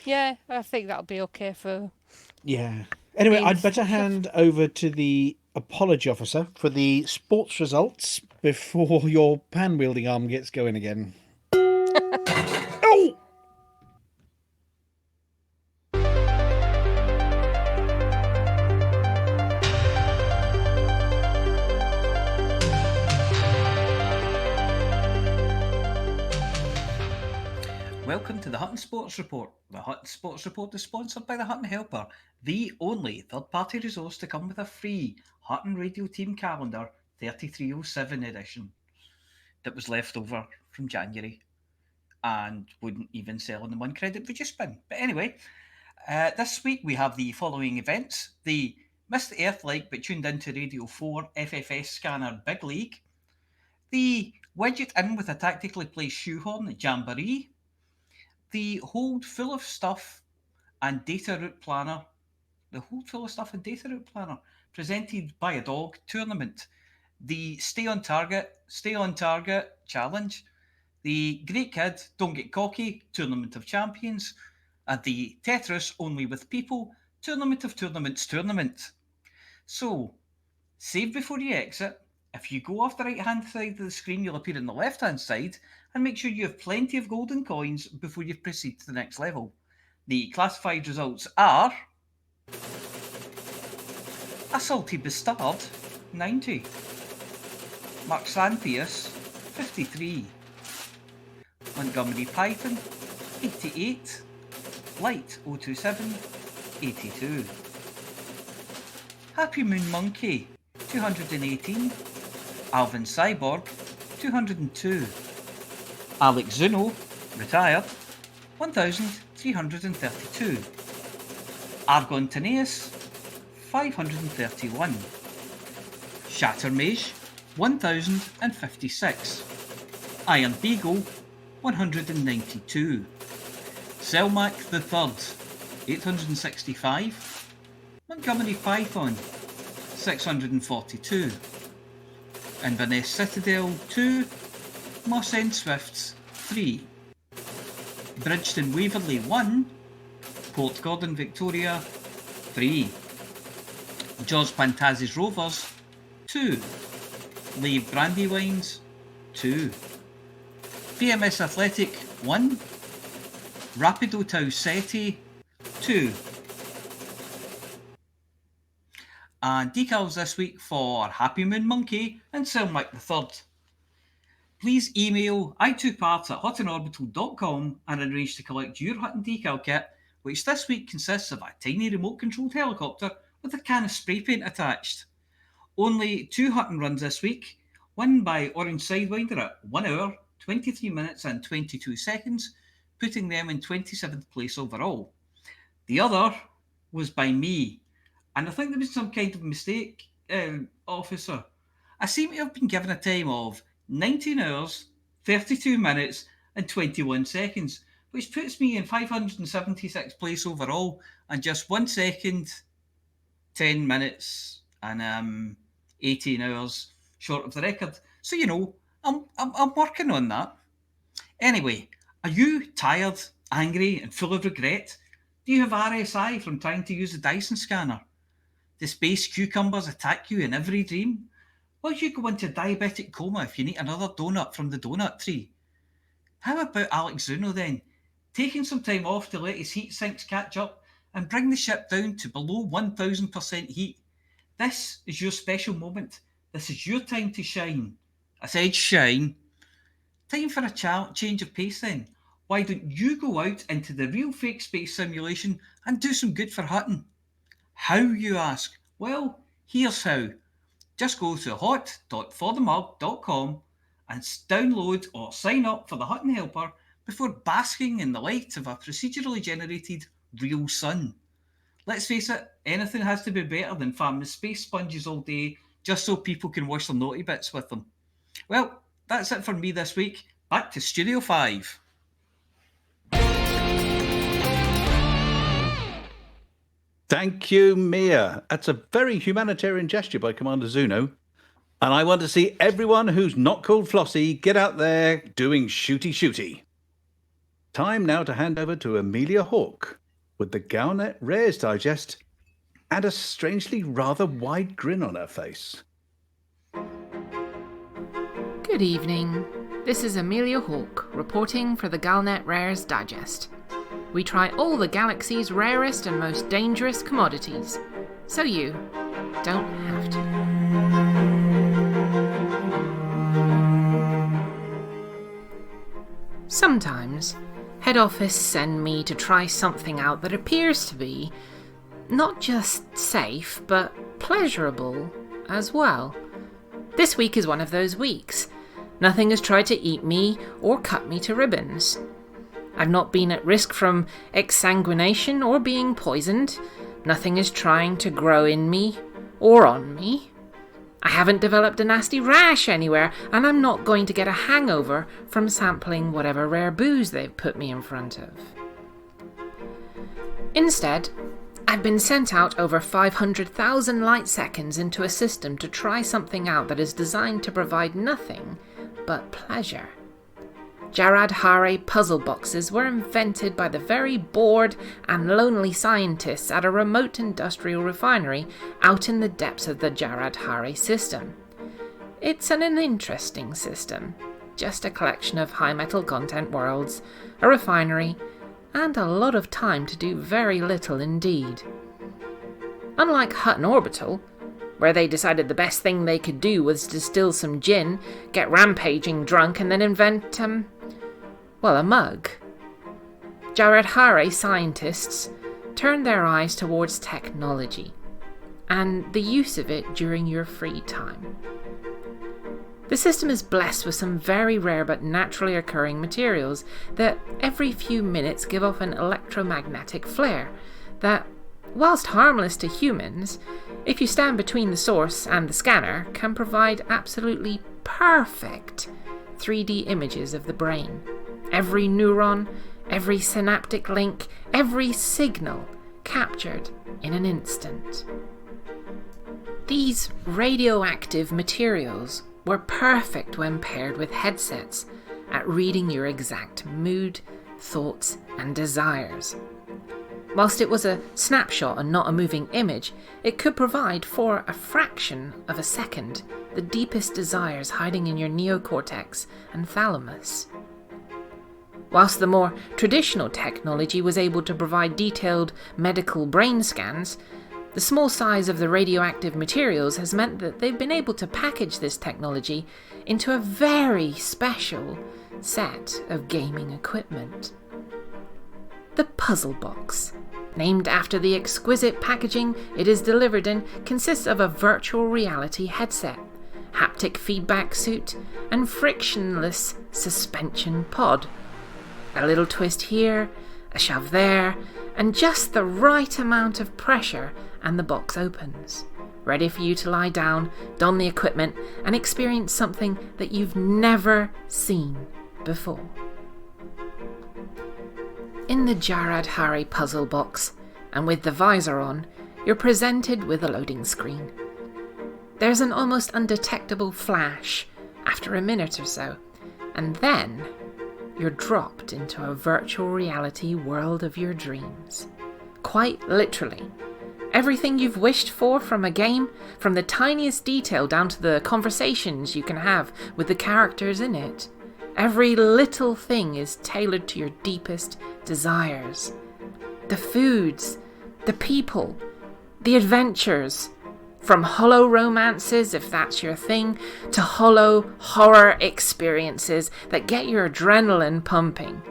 Yeah, I think that'll be okay for. Yeah. Anyway, I'd better hand over to the apology officer for the sports results before your pan wielding arm gets going again. Oh! Welcome to the Hutton Sports Report. The Hutton Sports Report is sponsored by the Hutton Helper, the only third-party resource to come with a free Hutton Radio Team Calendar 3307 edition that was left over from January and wouldn't even sell in the one credit reduced bin. But anyway, this week we have the following events. The Missed the Earth-like but tuned into Radio 4 FFS scanner Big League. The Widget in with a tactically placed shoehorn Jamboree. The Hold Full of Stuff and Data Route Planner. The Hold Full of Stuff and Data Route Planner, presented by a dog tournament. The Stay on Target Challenge. The Great Kid, Don't Get Cocky Tournament of Champions. And the Tetris Only with People Tournament of Tournaments tournament. So, save before you exit. If you go off the right-hand side of the screen, you'll appear on the left-hand side, and make sure you have plenty of golden coins before you proceed to the next level. The classified results are... Assaulty Bastard, 90. Mark Sanpius, 53. Montgomery Python, 88. Light 027, 82. Happy Moon Monkey, 218. Alvin Cyborg, 202. Alex Zuno, retired, 1,332. Argon Taneus, 531. Shattermage, 1,056. Iron Beagle, 192. Selmac the Third, 865. Montgomery Python, 642. Inverness Citadel, 2. Moss End Swifts, 3. Bridgeton Waverley, 1. Port Gordon Victoria, 3. Jaws Pantazis Rovers, 2. Lave Brandywines, 2. PMS Athletic, 1. Rapido Tau Seti, 2. And decals this week for Happy Moon Monkey and Selmac the Third. Please email i2parts@huttonorbital.com and arrange to collect your Hutton decal kit, which this week consists of a tiny remote-controlled helicopter with a can of spray paint attached. Only 2 Hutton runs this week, one by Orange Sidewinder at 1 hour 23 minutes and 22 seconds, putting them in 27th place overall. The other was by me, and I think there was some kind of mistake, officer. I seem to have been given a time of 19 hours, 32 minutes, and 21 seconds, which puts me in 576th place overall, and just 1 second, 10 minutes, and 18 hours short of the record. So, I'm working on that. Anyway, are you tired, angry, and full of regret? Do you have RSI from trying to use the Dyson scanner? Do space cucumbers attack you in every dream? Will you go into diabetic coma if you need another donut from the donut tree? How about Alex Zuno then? Taking some time off to let his heat sinks catch up and bring the ship down to below 1000% heat. This is your special moment. This is your time to shine. I said shine. Time for a change of pace then. Why don't you go out into the real fake space simulation and do some good for Hutton? How, you ask? Well, here's how. Just go to hot.forthemug.com and download or sign up for the Hutton Helper before basking in the light of a procedurally generated real sun. Let's face it, anything has to be better than farming space sponges all day just so people can wash their naughty bits with them. Well, that's it for me this week. Back to Studio 5. Thank you, Mia. That's a very humanitarian gesture by Commander Zuno. And I want to see everyone who's not called Flossie get out there doing shooty-shooty. Time now to hand over to Aemilia Hawke with the Galnet Rares Digest and a strangely rather wide grin on her face. Good evening. This is Aemilia Hawke reporting for the Galnet Rares Digest. We try all the galaxy's rarest and most dangerous commodities, so you don't have to. Sometimes, head office send me to try something out that appears to be not just safe, but pleasurable as well. This week is one of those weeks. Nothing has tried to eat me or cut me to ribbons. I've not been at risk from exsanguination or being poisoned. Nothing is trying to grow in me or on me. I haven't developed a nasty rash anywhere, and I'm not going to get a hangover from sampling whatever rare booze they've put me in front of. Instead, I've been sent out over 500,000 light seconds into a system to try something out that is designed to provide nothing but pleasure. Jaradharre puzzle boxes were invented by the very bored and lonely scientists at a remote industrial refinery out in the depths of the Jaradharre system. It's an interesting system, just a collection of high metal content worlds, a refinery, and a lot of time to do very little indeed. Unlike Hutton Orbital, where they decided the best thing they could do was distill some gin, get rampaging drunk, and then invent, a mug. Jaradharre scientists turned their eyes towards technology, and the use of it during your free time. The system is blessed with some very rare but naturally occurring materials that every few minutes give off an electromagnetic flare that, whilst harmless to humans, if you stand between the source and the scanner, can provide absolutely perfect 3D images of the brain. Every neuron, every synaptic link, every signal captured in an instant. These radioactive materials were perfect when paired with headsets at reading your exact mood, thoughts, and desires. Whilst it was a snapshot and not a moving image, it could provide for a fraction of a second the deepest desires hiding in your neocortex and thalamus. Whilst the more traditional technology was able to provide detailed medical brain scans, the small size of the radioactive materials has meant that they've been able to package this technology into a very special set of gaming equipment. The puzzle box, named after the exquisite packaging it is delivered in, consists of a virtual reality headset, haptic feedback suit, and frictionless suspension pod. A little twist here, a shove there, and just the right amount of pressure and the box opens, ready for you to lie down, don the equipment, and experience something that you've never seen before. In the Jaradharre puzzle box, and with the visor on, you're presented with a loading screen. There's an almost undetectable flash after a minute or so, and then you're dropped into a virtual reality world of your dreams. Quite literally. Everything you've wished for from a game, from the tiniest detail down to the conversations you can have with the characters in it. Every little thing is tailored to your deepest desires. The foods, the people, the adventures, from hollow romances, if that's your thing, to hollow horror experiences that get your adrenaline pumping.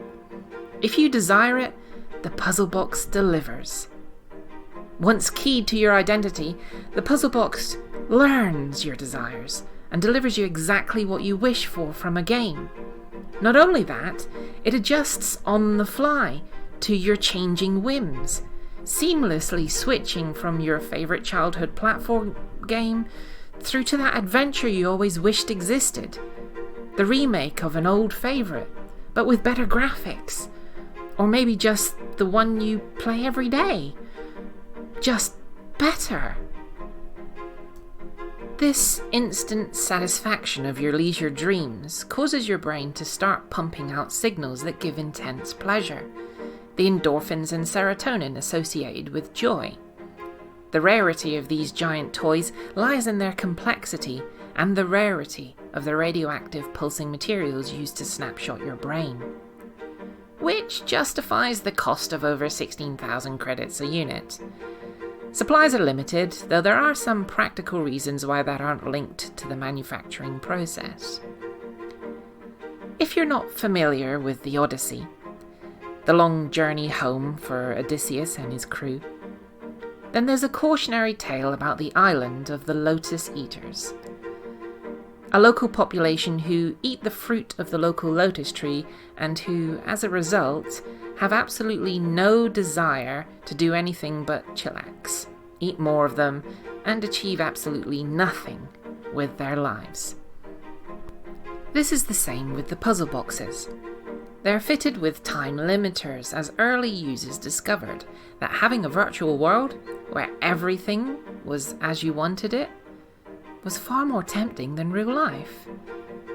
If you desire it, the puzzle box delivers. Once keyed to your identity, the puzzle box learns your desires and delivers you exactly what you wish for from a game. Not only that, it adjusts on the fly to your changing whims, seamlessly switching from your favourite childhood platform game through to that adventure you always wished existed. The remake of an old favourite, but with better graphics. Or maybe just the one you play every day. Just better. This instant satisfaction of your leisure dreams causes your brain to start pumping out signals that give intense pleasure. The endorphins and serotonin associated with joy. The rarity of these giant toys lies in their complexity and the rarity of the radioactive pulsing materials used to snapshot your brain. Which justifies the cost of over 16,000 credits a unit. Supplies are limited, though there are some practical reasons why that aren't linked to the manufacturing process. If you're not familiar with the Odyssey, the long journey home for Odysseus and his crew, then there's a cautionary tale about the island of the Lotus Eaters. A local population who eat the fruit of the local lotus tree and who, as a result, have absolutely no desire to do anything but chillax, eat more of them, and achieve absolutely nothing with their lives. This is the same with the puzzle boxes. They're fitted with time limiters as early users discovered that having a virtual world where everything was as you wanted it was far more tempting than real life.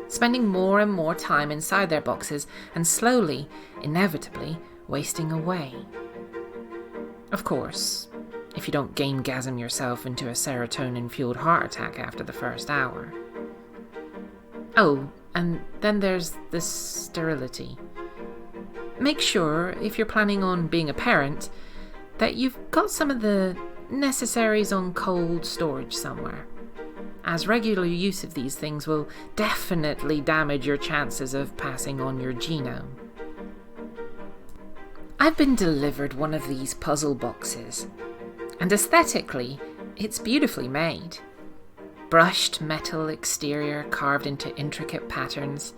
Spending more and more time inside their boxes and slowly, inevitably, wasting away. Of course, if you don't game-gasm yourself into a serotonin-fueled heart attack after the first hour. Oh, and then there's the sterility. Make sure, if you're planning on being a parent, that you've got some of the necessaries on cold storage somewhere, as regular use of these things will definitely damage your chances of passing on your genome. I've been delivered one of these puzzle boxes, and aesthetically, it's beautifully made. Brushed metal exterior carved into intricate patterns.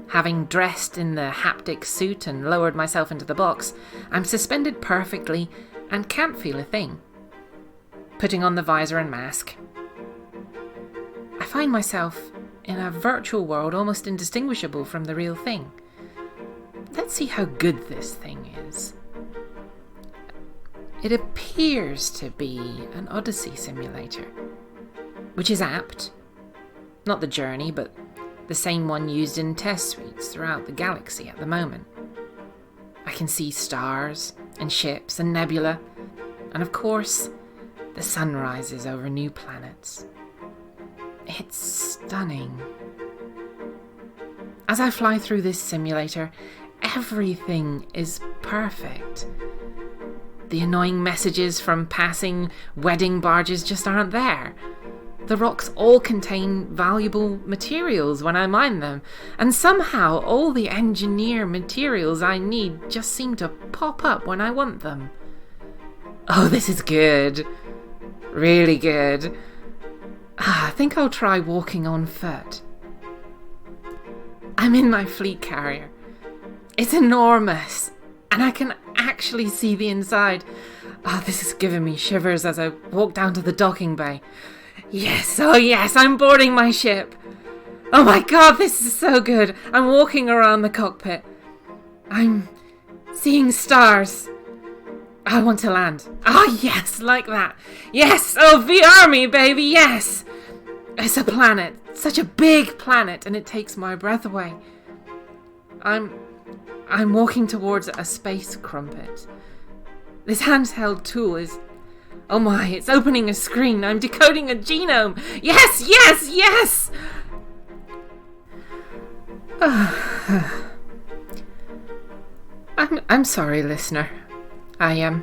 Having dressed in the haptic suit and lowered myself into the box, I'm suspended perfectly and can't feel a thing. Putting on the visor and mask, I find myself in a virtual world almost indistinguishable from the real thing. Let's see how good this thing is. It appears to be an Odyssey simulator, which is apt. Not the journey, but the same one used in test suites throughout the galaxy at the moment. I can see stars and ships and nebula, and of course, the sunrises over new planets. It's stunning. As I fly through this simulator, everything is perfect. The annoying messages from passing wedding barges just aren't there. The rocks all contain valuable materials when I mine them, and somehow all the engineer materials I need just seem to pop up when I want them. Oh, this is good. Really good. I think I'll try walking on foot. I'm in my fleet carrier. It's enormous, and I can actually see the inside. This is giving me shivers as I walk down to the docking bay. Yes, oh yes, I'm boarding my ship. Oh my god, this is so good. I'm walking around the cockpit. I'm seeing stars. I want to land. Oh yes, like that. Yes, oh VR me, baby, yes. It's a planet, such a big planet, and it takes my breath away. I'm walking towards a space crumpet. This handheld tool is... Oh my, it's opening a screen. I'm decoding a genome. Yes, yes, yes! I'm sorry, listener. I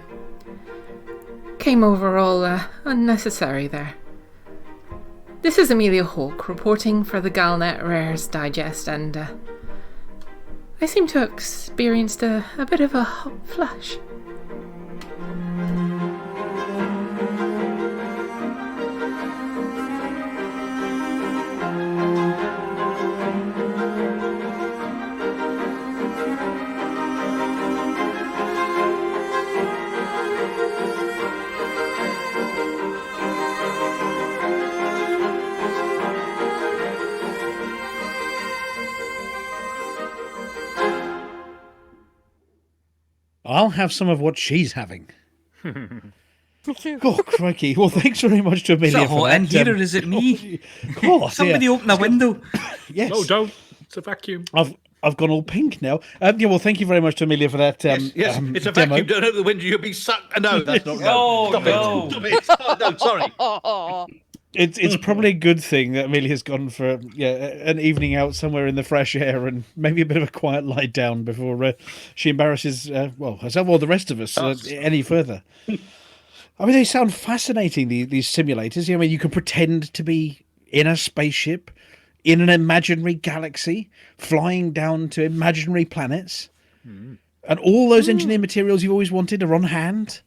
came over all unnecessary there. This is Aemilia Hawke reporting for the Galnet Rares Digest, and I seem to have experienced a bit of a hot flush. I'll have some of what she's having. Oh, crikey. Well, thanks very much to Aemilia Is it for hot that. in here, or is it me? Of course, Somebody yeah. open a window. Yes. No, don't. It's a vacuum. I've gone all pink now. Yeah, well, thank you very much to Aemilia for that. Yes, it's a demo. vacuum. Don't open the window, you'll be sucked. No, that's not. Oh, Stop no. it. Stop it. Oh, no, sorry. It's probably a good thing that Amelia's gone for an evening out somewhere in the fresh air and maybe a bit of a quiet lie down before she embarrasses herself or the rest of us any further. I mean, they sound fascinating, these simulators. I mean, you can pretend to be in a spaceship, in an imaginary galaxy, flying down to imaginary planets, and all those engineered materials you've always wanted are on hand.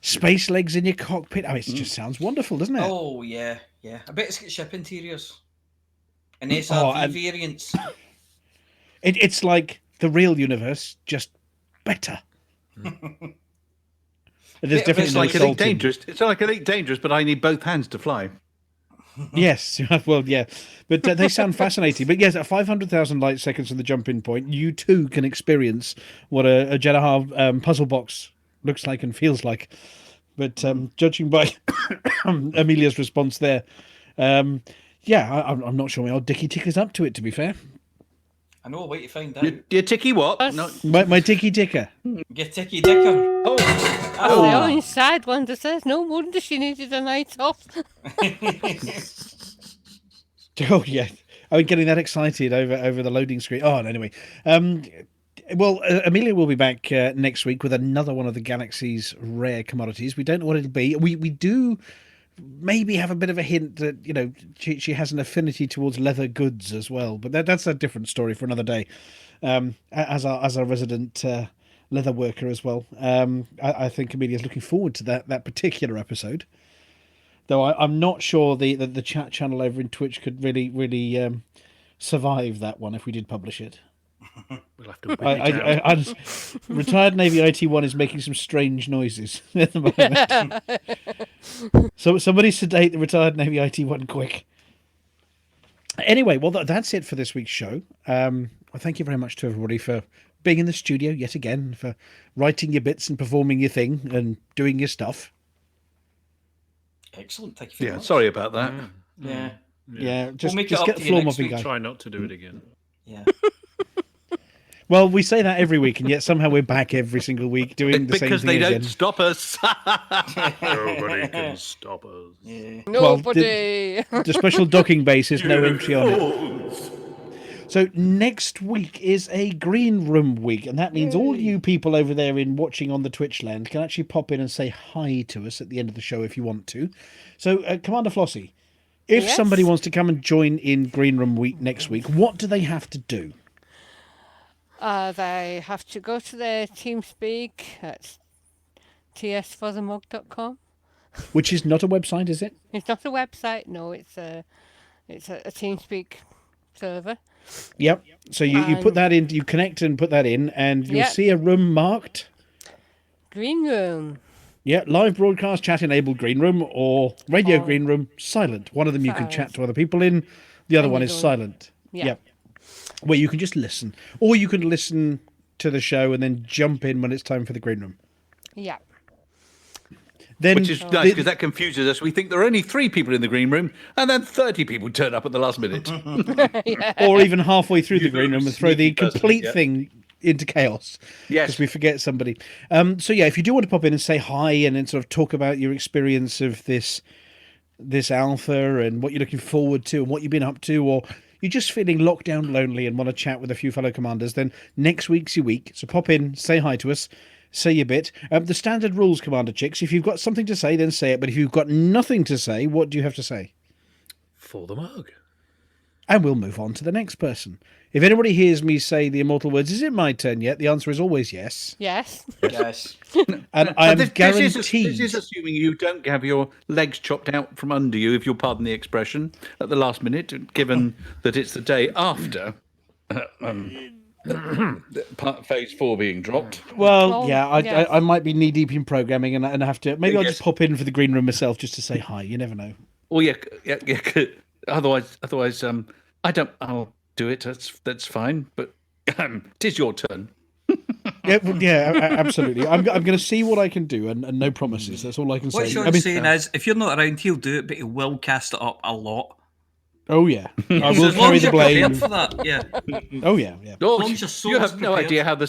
Space legs in your cockpit. I mean, it just sounds wonderful, doesn't it? Oh, yeah, yeah. I bet it's got ship interiors. And SRV variants. It's like the real universe, just better. There's definitely It's no like salt Elite in- Dangerous. It's like Elite Dangerous, but I need both hands to fly. Yes, well, yeah, but they sound fascinating. But yes, at 500,000 light seconds from the jump-in point, you too can experience what a Jaradharre puzzle box looks like and feels like. But judging by Amelia's response there, I'm not sure my old Dicky Ticker's up to it, to be fair. I know a way to find out. Your ticky what? No. My Dicky Ticker. Get Ticky Dicker. Oh, the inside one that says, no wonder she needed a night off. Oh, yeah. I mean, getting that excited over the loading screen. Oh, and anyway. Well, Aemilia will be back next week with another one of the galaxy's rare commodities. We don't know what it'll be. We do maybe have a bit of a hint that, you know, she has an affinity towards leather goods as well. But that's a different story for another day. As our resident leather worker as well. I think Amelia's looking forward to that particular episode. Though I'm not sure the chat channel over in Twitch could really survive that one if we did publish it. We'll have to Retired Navy IT1 is making some strange noises at the moment. So somebody sedate the Retired Navy IT1 quick. Anyway, well, that's it for this week's show. Thank you very much to everybody for being in the studio yet again, for writing your bits and performing your thing and doing your stuff. Excellent, thank you very much. Sorry about that. Yeah, just make it just up get to the you floor next mopping week. guy. Try not to do it again. Yeah. Well, we say that every week, and yet somehow we're back every single week doing the same Because thing they again. don't stop us. Nobody can stop us. Yeah. Nobody. The special docking base is no entry on it. So next week is a green room week, and that means all you people over there in watching on the Twitch land can actually pop in and say hi to us at the end of the show if you want to. So, Commander Flossie, if Yes? somebody wants to come and join in green room week next week, what do they have to do? They have to go to their TeamSpeak at tsforthemug.com Which is not a website, is it? It's not a website. No, it's a TeamSpeak server. Yep. So you put And- that in, you connect and put that in, and you'll Yep. see a room marked. Green room. Yeah, live broadcast chat enabled green room or radio Oh. green room silent. One of them you can Silent. chat to other people in. The other And one you is don't- silent. Yeah. Yep. Where you can just listen, or you can listen to the show and then jump in when it's time for the green room. Yeah. Then Which is nice because that confuses us. We think there are only 3 people in the green room, and then 30 people turn up at the last minute. or even halfway through the green room and throw the sneaky person, complete yeah. thing into chaos. Yes. Because we forget somebody. So yeah, if you do want to pop in and say hi and then sort of talk about your experience of this alpha and what you're looking forward to and what you've been up to, or you're just feeling locked down lonely and want to chat with a few fellow commanders, then next week's your week. So pop in, say hi to us, say your bit. The standard rules, Commander Chix, if you've got something to say, then say it. But if you've got nothing to say, what do you have to say? For the mug. And we'll move on to the next person. If anybody hears me say the immortal words, is it my turn yet? The answer is always yes. Yes. Yes. And I am this guaranteed... is assuming you don't have your legs chopped out from under you, if you'll pardon the expression, at the last minute, given that it's the day after phase 4 being dropped. Well, Oh, yeah, yes. I might be knee-deep in programming and have to... Maybe I'll Yes. just pop in for the green room myself just to say hi. You never know. Well, yeah. Otherwise, I don't. I'll do it. That's fine. But it is your turn. Absolutely. I'm going to see what I can do and no promises. That's all I can What say. Sean's saying is, if you're not around, he'll do it, but he will cast it up a lot. Oh, yeah. I So will as long carry as the you're blame. prepared for that, yeah. Oh, yeah, yeah. Oh, long as your soul you is have no prepared. idea how the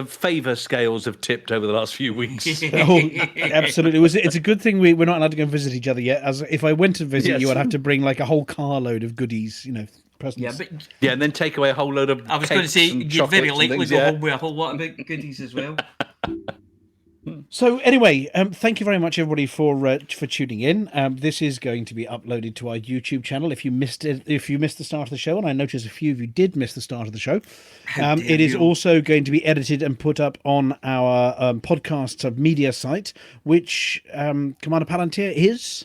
favour scales have tipped over the last few weeks. Oh, absolutely. It's a good thing we're not allowed to go and visit each other yet. As if I went to visit Yes. you, I'd have to bring like a whole carload of goodies, presents. Yeah, but Yeah, and then take away a whole load of. I was going to cakes say, and you'd very chocolates and likely things, go yeah. home with a whole lot of goodies as well. So anyway, thank you very much, everybody, for tuning in. This is going to be uploaded to our YouTube channel. If you missed the start of the show, and I noticed a few of you did miss the start of the show, it is you. also going to be edited and put up on our podcasts of media site, which Commander Palantir is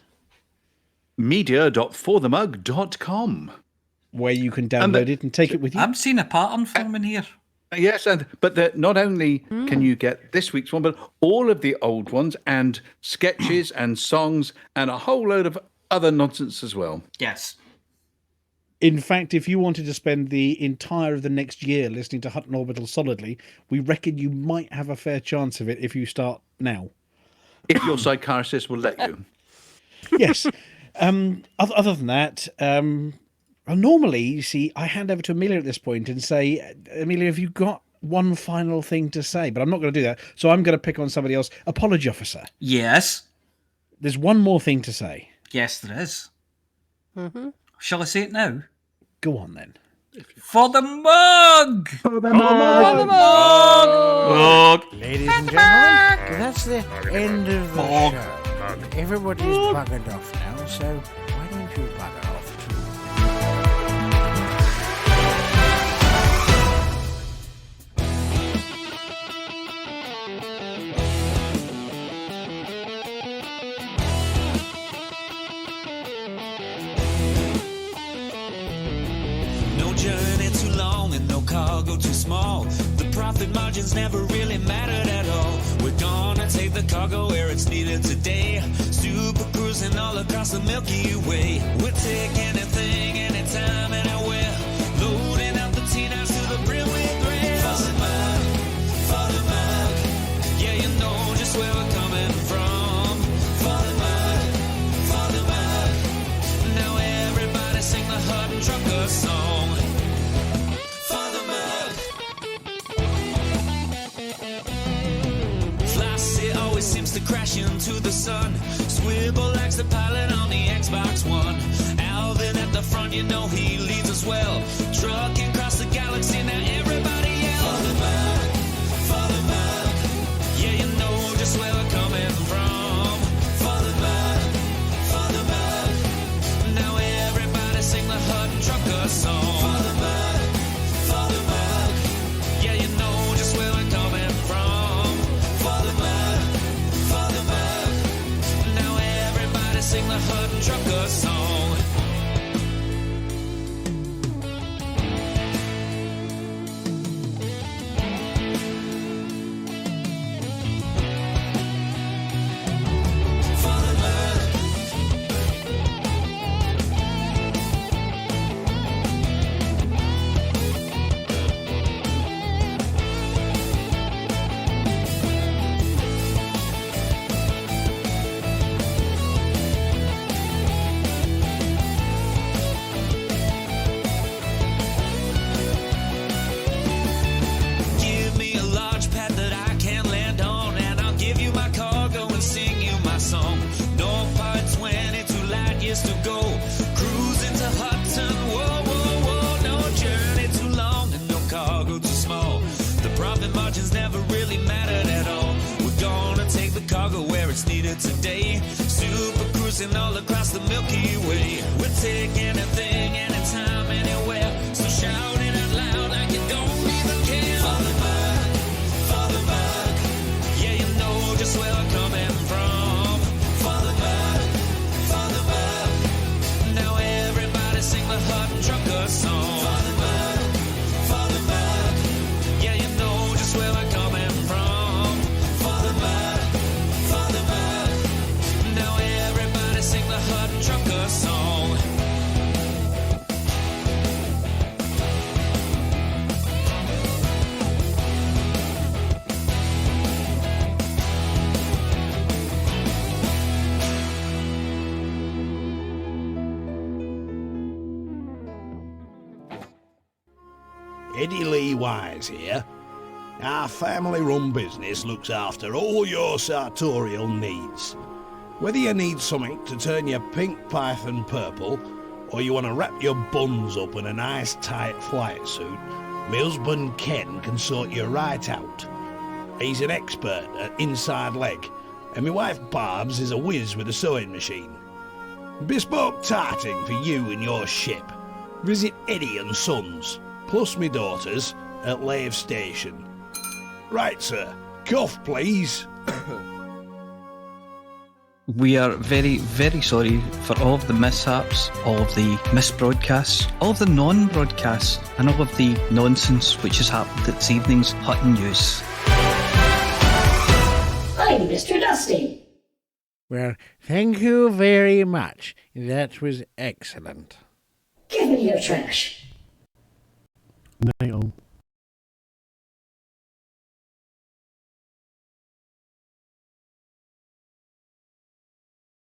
media.forthemug.com. where you can download it and take it with you. I'm seeing a pattern forming here. Yes, but not only can you get this week's one, but all of the old ones and sketches and songs and a whole load of other nonsense as well. Yes. In fact, if you wanted to spend the entire of the next year listening to Hutton Orbital solidly, we reckon you might have a fair chance of it if you start now. If your psychiatrist will let you. Yes. Other than that, normally, you see, I hand over to Aemilia at this point and say, Aemilia, have you got one final thing to say? But I'm not going to do that. So I'm going to pick on somebody else. Apology officer. Yes. There's one more thing to say. Yes, there is. Mm-hmm. Shall I say it now? Go on, then. For the mug! For the mug! Ladies and gentlemen, that's the end of the show. Everybody's buggered off now, so why don't you bugger off too? No journey too long and no cargo too small. The profit margins never really mattered at all. We're gonna take the cargo where it's needed today. Super cruising all across the Milky Way. We'll take anything, anytime, anywhere. Loading up the T-9s to the brim with grain. For the mug, yeah, you know just where we're coming from. For the mug, now everybody sing the Hutton Trucker song. For the mug. Flossie always seems to crash into the sun. Swivel likes the pilot on the Xbox One. Alvin at the front, you know he leads us well. Trucking across the galaxy, now everybody yell. For the mug, yeah, you know just where we're coming from. For the mug, now everybody sing the Hutton Trucker song. For the mug, yeah, you know just where we're coming from. For the mug, now profit margins never really mattered at all. We're gonna take the cargo where it's needed today. Super cruising all across the Milky Way. We'll take anything, anytime, anywhere. So shout it out loud like you don't even care. For the bug, yeah, you know just where I'm coming from. For the bug, now everybody sing the Hutton Trucker song. For the bug, yeah, you know just where we're coming from. For the bug, now everybody sing the Hutton Trucker song. Eddie Lee Wise here. Our family-run business looks after all your sartorial needs. Whether you need something to turn your pink python purple, or you want to wrap your buns up in a nice tight flight suit, my husband Ken can sort you right out. He's an expert at inside leg, and my wife Barb's is a whiz with a sewing machine. Bespoke tarting for you and your ship. Visit Eddie and Sons, plus me daughters, at Lave Station. Right, sir. Cough, please. We are very, very sorry for all of the mishaps, all of the misbroadcasts, all of the non-broadcasts, and all of the nonsense which has happened at this evening's Hutton News. I'm Mr. Dusty. Well, thank you very much. That was excellent. Give me your trash. Night all.